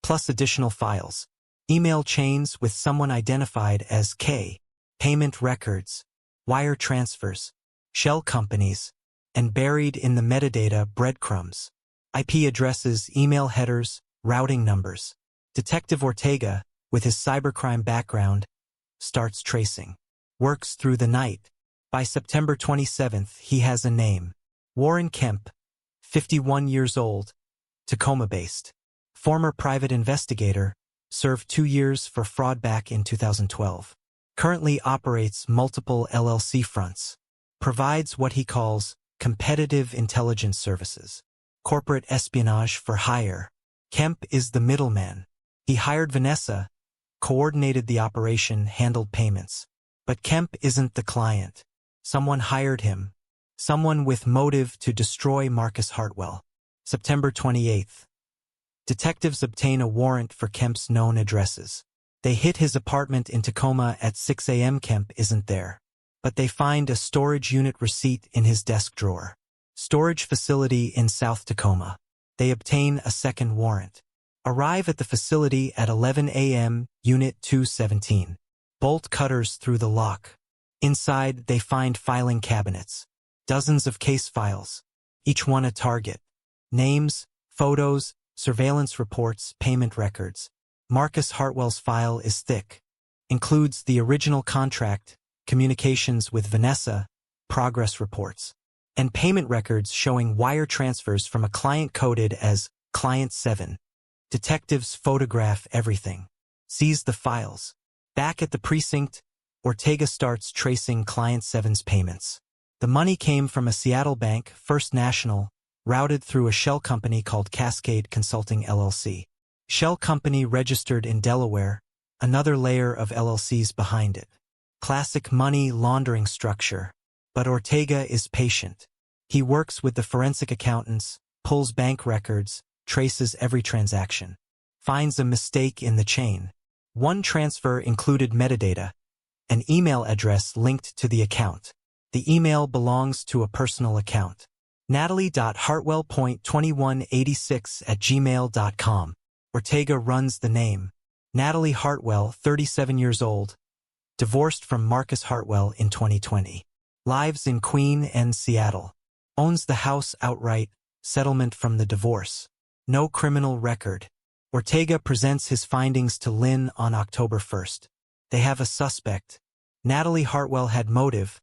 plus additional files. Email chains with someone identified as K, payment records, wire transfers, shell companies, and buried in the metadata breadcrumbs. IP addresses, email headers, routing numbers. Detective Ortega, with his cybercrime background, starts tracing. Works through the night. By September 27th, he has a name. Warren Kemp, 51 years old, Tacoma-based. Former private investigator, served 2 years for fraud back in 2012. Currently operates multiple LLC fronts. Provides what he calls competitive intelligence services. Corporate espionage for hire. Kemp is the middleman. He hired Vanessa, coordinated the operation, handled payments. But Kemp isn't the client. Someone hired him. Someone with motive to destroy Marcus Hartwell. September 28th. Detectives obtain a warrant for Kemp's known addresses. They hit his apartment in Tacoma at 6 a.m. Kemp isn't there. But they find a storage unit receipt in his desk drawer. Storage facility in South Tacoma. They obtain a second warrant. Arrive at the facility at 11 a.m., Unit 217. Bolt cutters through the lock. Inside, they find filing cabinets. Dozens of case files. Each one a target. Names, photos, surveillance reports, payment records. Marcus Hartwell's file is thick. Includes the original contract, communications with Vanessa, progress reports, and payment records showing wire transfers from a client coded as Client 7. Detectives photograph everything. Seize the files. Back at the precinct, Ortega starts tracing Client 7's payments. The money came from a Seattle bank, First National, routed through a shell company called Cascade Consulting LLC. Shell company registered in Delaware, another layer of LLCs behind it. Classic money laundering structure. But Ortega is patient. He works with the forensic accountants, pulls bank records, traces every transaction. Finds a mistake in the chain. One transfer included metadata, an email address linked to the account. The email belongs to a personal account. Natalie.Hartwell.2186@gmail.com. Ortega runs the name. Natalie Hartwell, 37 years old. Divorced from Marcus Hartwell in 2020. Lives in Queen and Seattle. Owns the house outright, settlement from the divorce. No criminal record. Ortega presents his findings to Lynn on October 1st. They have a suspect. Natalie Hartwell had motive.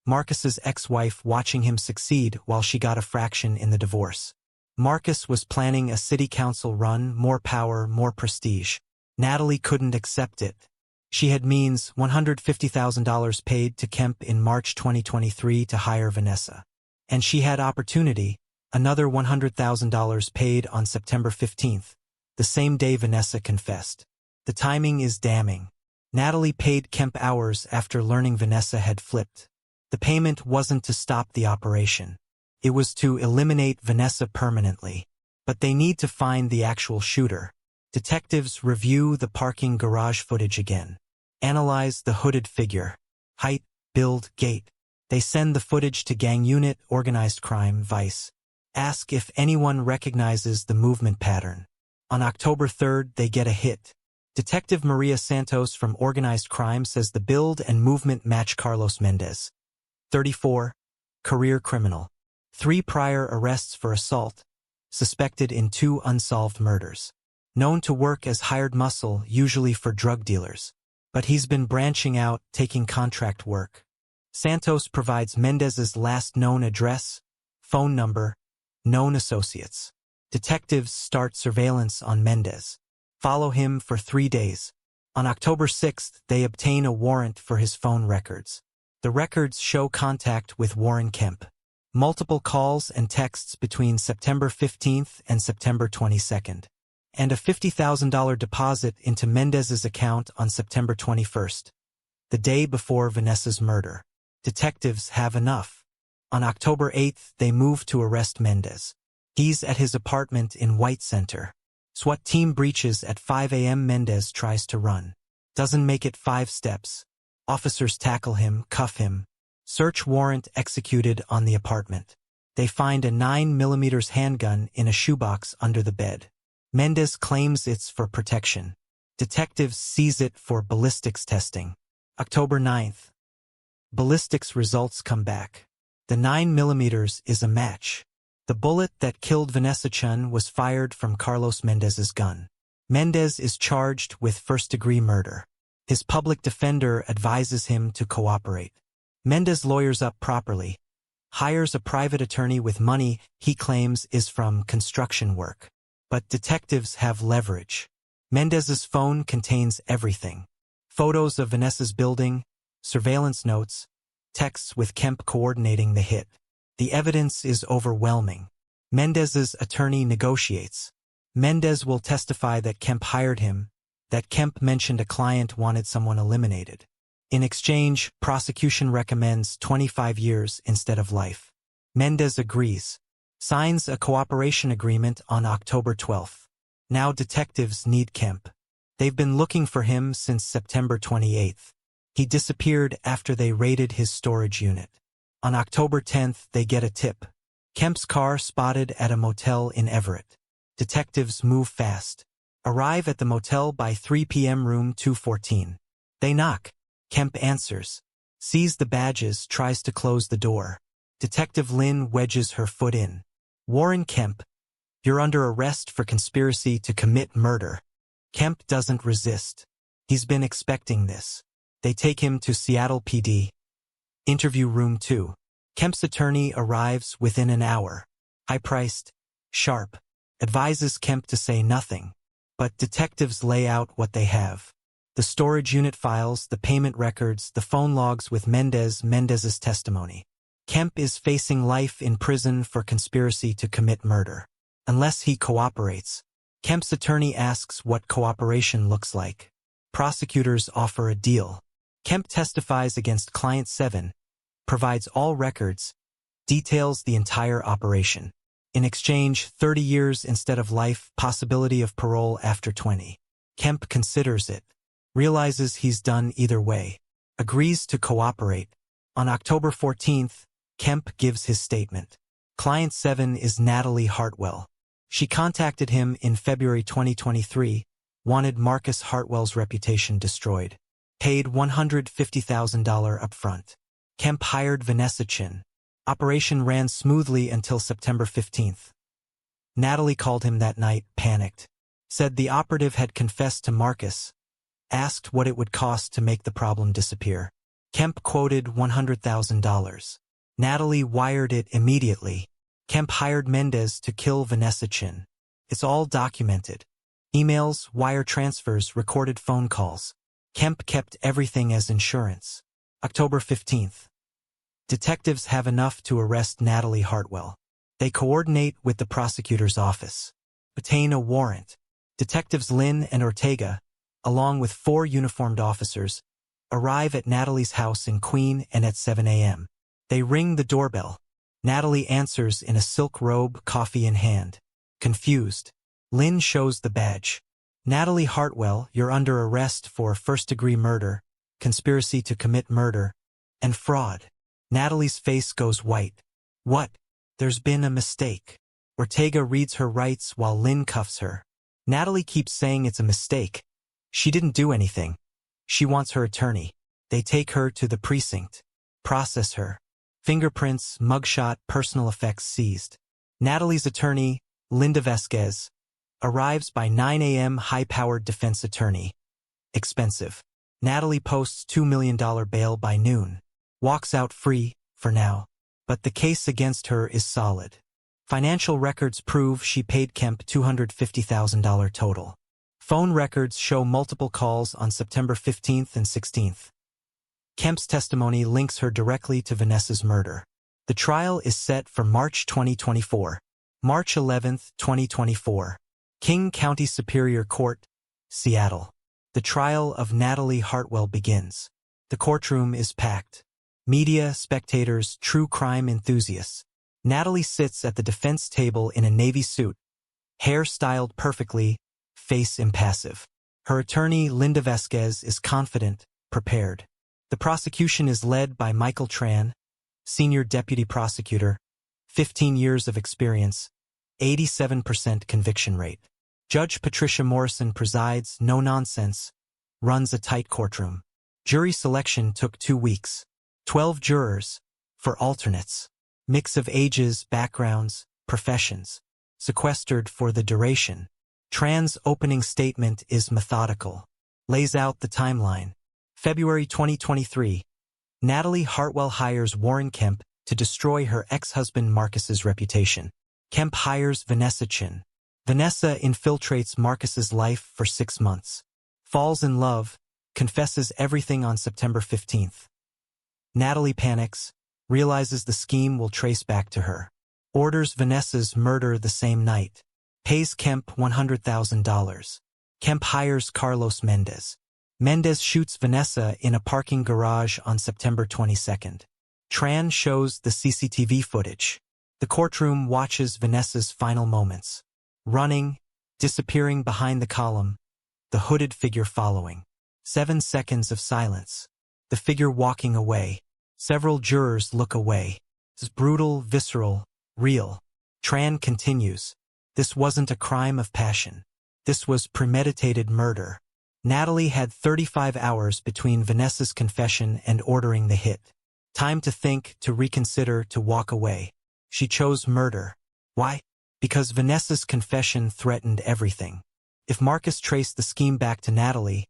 Marcus's ex-wife watching him succeed while she got a fraction in the divorce. Marcus was planning a city council run, more power, more prestige. Natalie couldn't accept it. She had means $150,000 paid to Kemp in March 2023 to hire Vanessa. And she had opportunity, another $100,000 paid on September 15th, the same day Vanessa confessed. The timing is damning. Natalie paid Kemp hours after learning Vanessa had flipped. The payment wasn't to stop the operation. It was to eliminate Vanessa permanently. But they need to find the actual shooter. Detectives review the parking garage footage again. Analyze the hooded figure. Height, build, gait. They send the footage to Gang Unit, Organized Crime, Vice. Ask if anyone recognizes the movement pattern. On October 3rd, they get a hit. Detective Maria Santos from Organized Crime says the build and movement match Carlos Mendez. 34, career criminal. 3 prior arrests for assault. Suspected in 2 unsolved murders. Known to work as hired muscle, usually for drug dealers. But he's been branching out, taking contract work. Santos provides Mendez's last known address, phone number, known associates. Detectives start surveillance on Mendez. Follow him for 3 days. On October 6th, they obtain a warrant for his phone records. The records show contact with Warren Kemp. Multiple calls and texts between September 15th and September 22nd. And a $50,000 deposit into Mendez's account on September 21st, the day before Vanessa's murder. Detectives have enough. On October 8th, they move to arrest Mendez. He's at his apartment in White Center. SWAT team breaches at 5 a.m. Mendez tries to run. Doesn't make it 5 steps. Officers tackle him, cuff him. Search warrant executed on the apartment. They find a 9mm handgun in a shoebox under the bed. Mendez claims it's for protection. Detectives seize it for ballistics testing. October 9th. Ballistics results come back. The 9mm is a match. The bullet that killed Vanessa Chun was fired from Carlos Mendez's gun. Mendez is charged with first-degree murder. His public defender advises him to cooperate. Mendez lawyers up properly, hires a private attorney with money he claims is from construction work. But detectives have leverage. Mendez's phone contains everything. Photos of Vanessa's building, surveillance notes, texts with Kemp coordinating the hit. The evidence is overwhelming. Mendez's attorney negotiates. Mendez will testify that Kemp hired him, that Kemp mentioned a client wanted someone eliminated. In exchange, prosecution recommends 25 years instead of life. Mendez agrees. Signs a cooperation agreement on October 12th. Now detectives need Kemp. They've been looking for him since September 28th. He disappeared after they raided his storage unit. On October 10th, they get a tip. Kemp's car spotted at a motel in Everett. Detectives move fast. Arrive at the motel by 3 p.m. room 214. They knock. Kemp answers. Sees the badges, tries to close the door. Detective Lynn wedges her foot in. Warren Kemp, you're under arrest for conspiracy to commit murder. Kemp doesn't resist. He's been expecting this. They take him to Seattle PD. Interview room 2. Kemp's attorney arrives within an hour. High-priced, sharp, advises Kemp to say nothing. But detectives lay out what they have. The storage unit files, the payment records, the phone logs with Mendez's testimony. Kemp is facing life in prison for conspiracy to commit murder. Unless he cooperates. Kemp's attorney asks what cooperation looks like. Prosecutors offer a deal. Kemp testifies against Client 7, provides all records, details the entire operation. In exchange, 30 years instead of life, possibility of parole after 20. Kemp considers it. Realizes he's done either way. Agrees to cooperate. On October 14th, Kemp gives his statement. Client 7 is Natalie Hartwell. She contacted him in February 2023, wanted Marcus Hartwell's reputation destroyed. Paid $150,000 upfront. Kemp hired Vanessa Chin. Operation ran smoothly until September 15th. Natalie called him that night, panicked. Said the operative had confessed to Marcus. Asked what it would cost to make the problem disappear. Kemp quoted $100,000. Natalie wired it immediately. Kemp hired Mendez to kill Vanessa Chin. It's all documented. Emails, wire transfers, recorded phone calls. Kemp kept everything as insurance. October 15th. Detectives have enough to arrest Natalie Hartwell. They coordinate with the prosecutor's office. Obtain a warrant. Detectives Lynn and Ortega, along with 4 uniformed officers, arrive at Natalie's house in Queen and at 7 a.m. They ring the doorbell. Natalie answers in a silk robe, coffee in hand. Confused. Lynn shows the badge. Natalie Hartwell, you're under arrest for first-degree murder, conspiracy to commit murder, and fraud. Natalie's face goes white. What? There's been a mistake. Ortega reads her rights while Lynn cuffs her. Natalie keeps saying it's a mistake. She didn't do anything. She wants her attorney. They take her to the precinct. Process her. Fingerprints, mugshot, personal effects seized. Natalie's attorney, Linda Vasquez, arrives by 9 a.m. high-powered defense attorney. Expensive. Natalie posts $2 million bail by noon. Walks out free, for now. But the case against her is solid. Financial records prove she paid Kemp $250,000 total. Phone records show multiple calls on September 15th and 16th. Kemp's testimony links her directly to Vanessa's murder. The trial is set for March 2024. March 11, 2024. King County Superior Court, Seattle. The trial of Natalie Hartwell begins. The courtroom is packed. Media, spectators, true crime enthusiasts. Natalie sits at the defense table in a navy suit, hair styled perfectly, face impassive. Her attorney, Linda Vasquez, is confident, prepared. The prosecution is led by Michael Tran, Senior Deputy Prosecutor, 15 years of experience, 87% conviction rate. Judge Patricia Morrison presides, no nonsense, runs a tight courtroom. Jury selection took 2 weeks. 12 jurors, for alternates. Mix of ages, backgrounds, professions. Sequestered for the duration. Tran's opening statement is methodical. Lays out the timeline. February 2023. Natalie Hartwell hires Warren Kemp to destroy her ex-husband Marcus's reputation. Kemp hires Vanessa Chin. Vanessa infiltrates Marcus's life for 6 months. Falls in love, confesses everything on September 15th. Natalie panics, realizes the scheme will trace back to her. Orders Vanessa's murder the same night. Pays Kemp $100,000. Kemp hires Carlos Mendez. Mendez shoots Vanessa in a parking garage on September 22nd. Tran shows the CCTV footage. The courtroom watches Vanessa's final moments. Running, disappearing behind the column, the hooded figure following. 7 seconds of silence. The figure walking away. Several jurors look away. It's brutal, visceral, real. Tran continues. This wasn't a crime of passion. This was premeditated murder. Natalie had 35 hours between Vanessa's confession and ordering the hit. Time to think, to reconsider, to walk away. She chose murder. Why? Because Vanessa's confession threatened everything. If Marcus traced the scheme back to Natalie,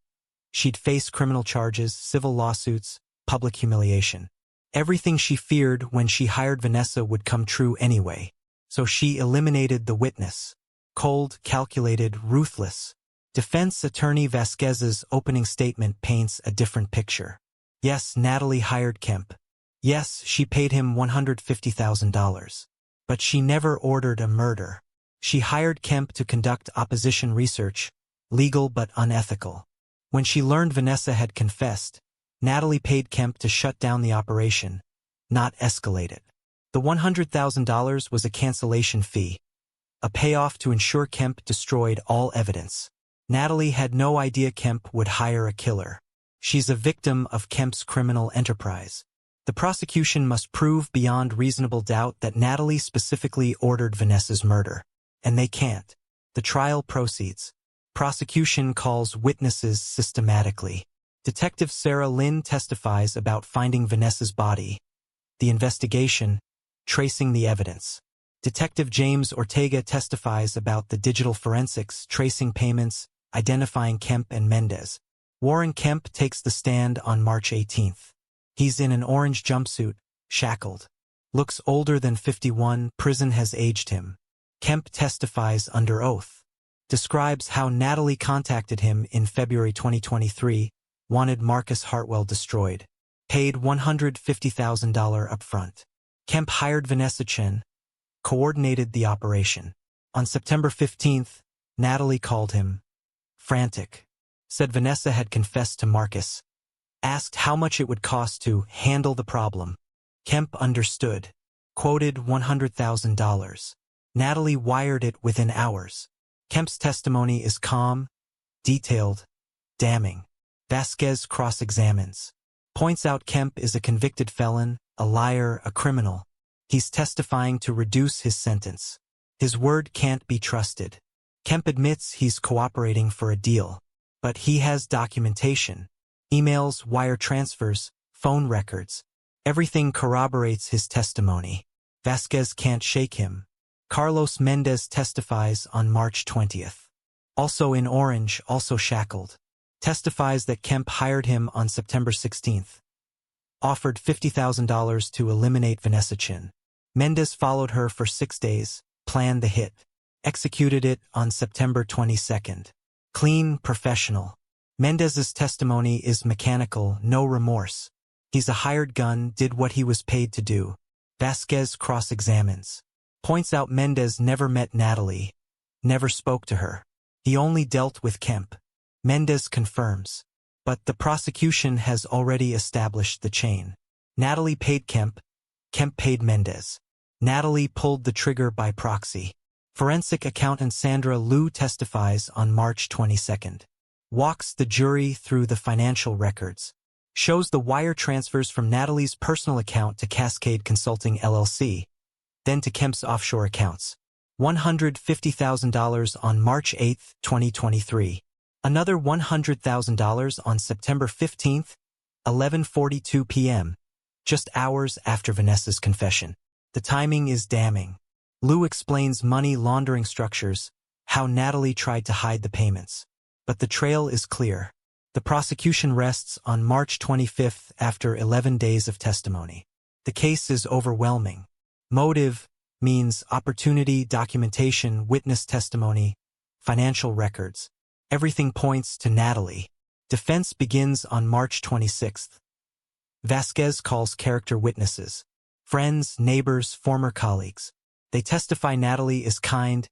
she'd face criminal charges, civil lawsuits, public humiliation. Everything she feared when she hired Vanessa would come true anyway. So she eliminated the witness. Cold, calculated, ruthless. Defense attorney Vasquez's opening statement paints a different picture. Yes, Natalie hired Kemp. Yes, she paid him $150,000. But she never ordered a murder. She hired Kemp to conduct opposition research, legal but unethical. When she learned Vanessa had confessed, Natalie paid Kemp to shut down the operation, not escalate it. The $100,000 was a cancellation fee, a payoff to ensure Kemp destroyed all evidence. Natalie had no idea Kemp would hire a killer. She's a victim of Kemp's criminal enterprise. The prosecution must prove beyond reasonable doubt that Natalie specifically ordered Vanessa's murder. And they can't. The trial proceeds. Prosecution calls witnesses systematically. Detective Sarah Lynn testifies about finding Vanessa's body. The investigation, tracing the evidence. Detective James Ortega testifies about the digital forensics, tracing payments, identifying Kemp and Mendez. Warren Kemp takes the stand on March 18th. He's in an orange jumpsuit, shackled. Looks older than 51, prison has aged him. Kemp testifies under oath. Describes how Natalie contacted him in February 2023, wanted Marcus Hartwell destroyed. Paid $150,000 upfront. Kemp hired Vanessa Chen, coordinated the operation. On September 15th, Natalie called him. Frantic. Said Vanessa had confessed to Marcus. Asked how much it would cost to handle the problem. Kemp understood. Quoted $100,000. Natalie wired it within hours. Kemp's testimony is calm, detailed, damning. Vasquez cross-examines. Points out Kemp is a convicted felon, a liar, a criminal. He's testifying to reduce his sentence. His word can't be trusted. Kemp admits he's cooperating for a deal. But he has documentation. Emails, wire transfers, phone records. Everything corroborates his testimony. Vasquez can't shake him. Carlos Mendez testifies on March 20th. Also in orange, also shackled. Testifies that Kemp hired him on September 16th. Offered $50,000 to eliminate Vanessa Chin. Mendez followed her for 6 days, planned the hit. Executed it on September 22nd. Clean, professional. Mendez's testimony is mechanical, no remorse. He's a hired gun, did what he was paid to do. Vasquez cross-examines. Points out Mendez never met Natalie, never spoke to her. He only dealt with Kemp. Mendez confirms. But the prosecution has already established the chain. Natalie paid Kemp. Kemp paid Mendez. Natalie pulled the trigger by proxy. Forensic accountant Sandra Liu testifies on March 22nd. Walks the jury through the financial records. Shows the wire transfers from Natalie's personal account to Cascade Consulting LLC, then to Kemp's offshore accounts. $150,000 on March 8, 2023. Another $100,000 on September 15, 11:42 p.m., just hours after Vanessa's confession. The timing is damning. Lou explains money laundering structures, how Natalie tried to hide the payments. But the trail is clear. The prosecution rests on March 25 after 11 days of testimony. The case is overwhelming. Motive means opportunity, documentation, witness testimony, financial records. Everything points to Natalie. Defense begins on March 26. Vasquez calls character witnesses. Friends, neighbors, former colleagues. They testify Natalie is kind,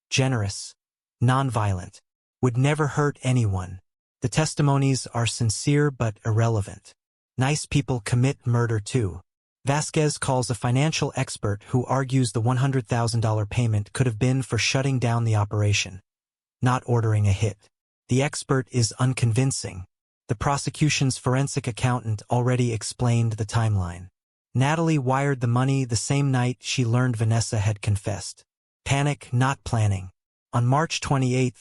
generous, nonviolent, would never hurt anyone. The testimonies are sincere but irrelevant. Nice people commit murder too. Vasquez calls a financial expert who argues the $100,000 payment could have been for shutting down the operation, not ordering a hit. The expert is unconvincing. The prosecution's forensic accountant already explained the timeline. Natalie wired the money the same night she learned Vanessa had confessed. Panic, not planning. On March 28,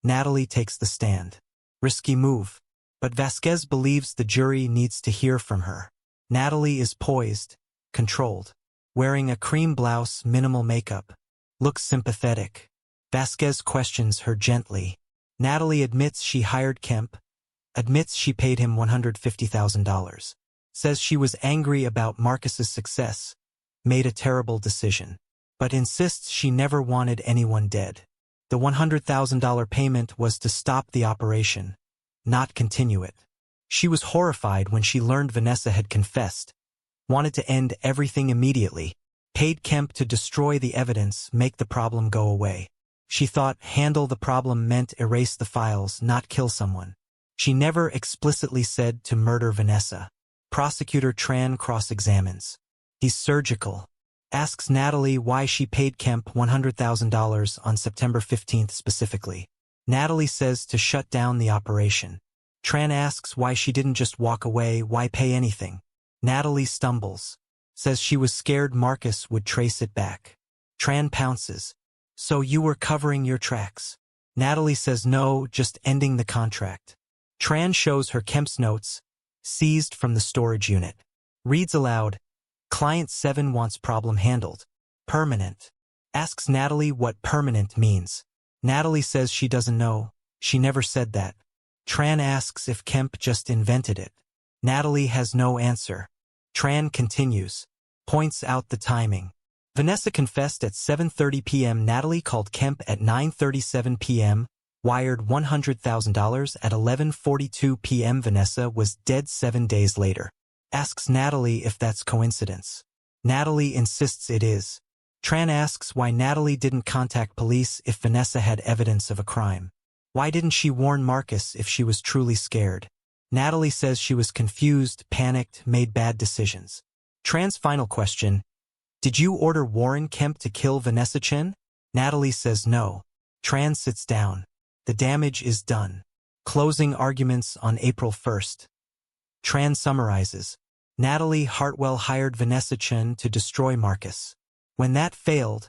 Natalie takes the stand. Risky move. But Vasquez believes the jury needs to hear from her. Natalie is poised, controlled, wearing a cream blouse, minimal makeup. Looks sympathetic. Vasquez questions her gently. Natalie admits she hired Kemp, admits she paid him $150,000. Says she was angry about Marcus's success, made a terrible decision, but insists she never wanted anyone dead. The $100,000 payment was to stop the operation, not continue it. She was horrified when she learned Vanessa had confessed, wanted to end everything immediately, paid Kemp to destroy the evidence, make the problem go away. She thought handle the problem meant erase the files, not kill someone. She never explicitly said to murder Vanessa. Prosecutor Tran cross-examines. He's surgical. Asks Natalie why she paid Kemp $100,000 on September 15 specifically. Natalie says to shut down the operation. Tran asks why she didn't just walk away, why pay anything. Natalie stumbles. Says she was scared Marcus would trace it back. Tran pounces. So you were covering your tracks. Natalie says no, just ending the contract. Tran shows her Kemp's notes, seized from the storage unit. Reads aloud, Client 7 wants problem handled. Permanent. Asks Natalie what permanent means. Natalie says she doesn't know, she never said that. Tran asks if Kemp just invented it. Natalie has no answer. Tran continues, points out the timing. Vanessa confessed at 7:30 p.m. Natalie called Kemp at 9:37 p.m., wired $100,000 at 11:42 p.m. Vanessa was dead 7 days later. Asks Natalie if that's coincidence. Natalie insists it is. Tran asks why Natalie didn't contact police if Vanessa had evidence of a crime. Why didn't she warn Marcus if she was truly scared? Natalie says she was confused, panicked, made bad decisions. Tran's final question, did you order Warren Kemp to kill Vanessa Chen? Natalie says no. Tran sits down. The damage is done. Closing arguments on April 1st. Tran summarizes. Natalie Hartwell hired Vanessa Chen to destroy Marcus. When that failed,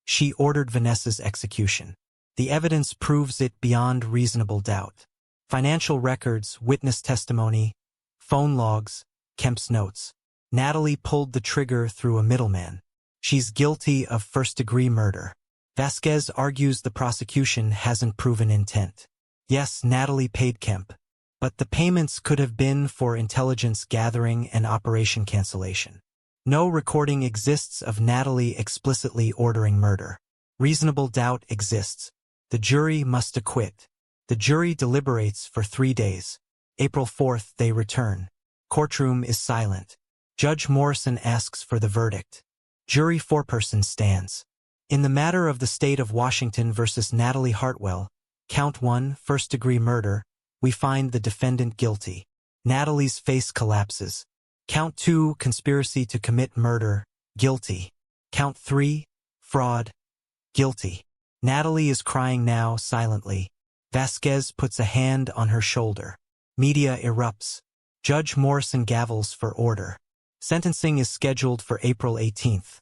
she ordered Vanessa's execution. The evidence proves it beyond reasonable doubt. Financial records, witness testimony, phone logs, Kemp's notes. Natalie pulled the trigger through a middleman. She's guilty of first-degree murder. Vasquez argues the prosecution hasn't proven intent. Yes, Natalie paid Kemp, but the payments could have been for intelligence gathering and operation cancellation. No recording exists of Natalie explicitly ordering murder. Reasonable doubt exists. The jury must acquit. The jury deliberates for 3 days. April 4th, they return. Courtroom is silent. Judge Morrison asks for the verdict. Jury foreperson stands. In the matter of the state of Washington versus Natalie Hartwell, Count 1, first-degree murder, we find the defendant guilty. Natalie's face collapses. Count 2, conspiracy to commit murder, guilty. Count 3, fraud, guilty. Natalie is crying now silently. Vasquez puts a hand on her shoulder. Media erupts. Judge Morrison gavels for order. Sentencing is scheduled for April 18th.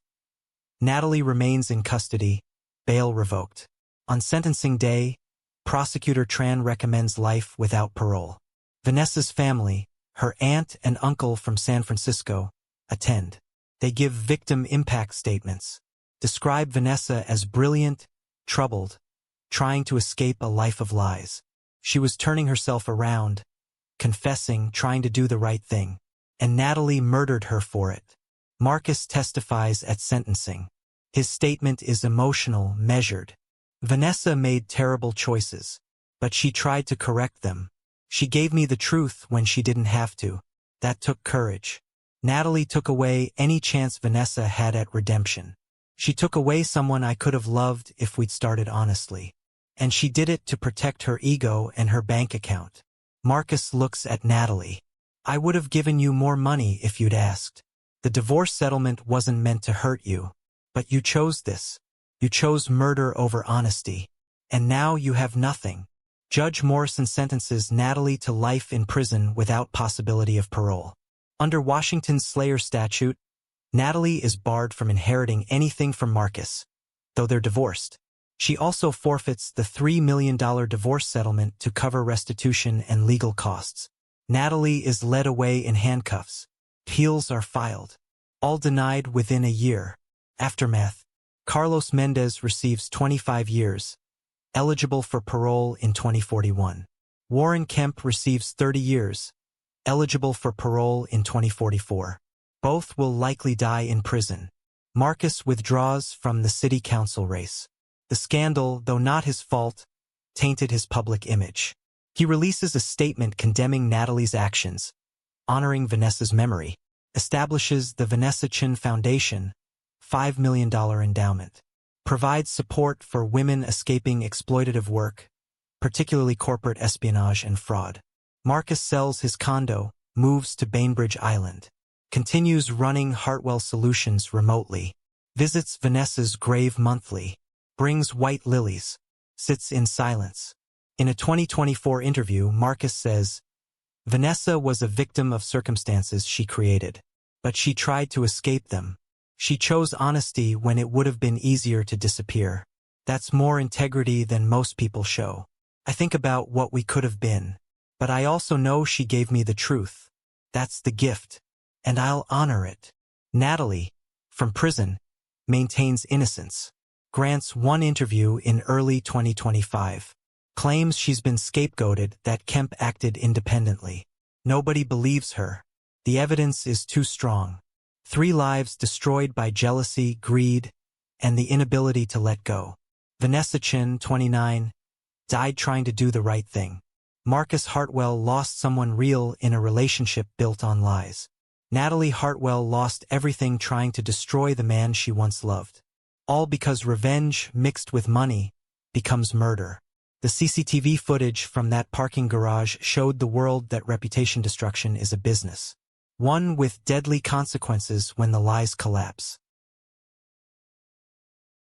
Natalie remains in custody, bail revoked. On sentencing day, Prosecutor Tran recommends life without parole. Vanessa's family, her aunt and uncle from San Francisco, attend. They give victim impact statements. Describe Vanessa as brilliant, troubled, trying to escape a life of lies. She was turning herself around, confessing, trying to do the right thing, and Natalie murdered her for it. Marcus testifies at sentencing. His statement is emotional, measured. Vanessa made terrible choices, but she tried to correct them. She gave me the truth when she didn't have to. That took courage. Natalie took away any chance Vanessa had at redemption. She took away someone I could have loved if we'd started honestly. And she did it to protect her ego and her bank account. Marcus looks at Natalie. I would have given you more money if you'd asked. The divorce settlement wasn't meant to hurt you. But you chose this. You chose murder over honesty. And now you have nothing. Judge Morrison sentences Natalie to life in prison without possibility of parole. Under Washington's Slayer statute, Natalie is barred from inheriting anything from Marcus, though they're divorced. She also forfeits the $3 million divorce settlement to cover restitution and legal costs. Natalie is led away in handcuffs. Appeals are filed. All denied within a year. Aftermath. Carlos Mendez receives 25 years, eligible for parole in 2041. Warren Kemp receives 30 years, eligible for parole in 2044. Both will likely die in prison. Marcus withdraws from the city council race. The scandal, though not his fault, tainted his public image. He releases a statement condemning Natalie's actions, honoring Vanessa's memory, establishes the Vanessa Chin Foundation, $5 million endowment, provides support for women escaping exploitative work, particularly corporate espionage and fraud. Marcus sells his condo, moves to Bainbridge Island, continues running Hartwell Solutions remotely, visits Vanessa's grave monthly, brings white lilies, sits in silence. In a 2024 interview, Marcus says, Vanessa was a victim of circumstances she created, but she tried to escape them. She chose honesty when it would have been easier to disappear. That's more integrity than most people show. I think about what we could have been, but I also know she gave me the truth. That's the gift, and I'll honor it. Natalie, from prison, maintains innocence. Grants one interview in early 2025. Claims she's been scapegoated, that Kemp acted independently. Nobody believes her. The evidence is too strong. 3 lives destroyed by jealousy, greed, and the inability to let go. Vanessa Chin, 29, died trying to do the right thing. Marcus Hartwell lost someone real in a relationship built on lies. Natalie Hartwell lost everything trying to destroy the man she once loved. All because revenge, mixed with money, becomes murder. The CCTV footage from that parking garage showed the world that reputation destruction is a business. One with deadly consequences when the lies collapse.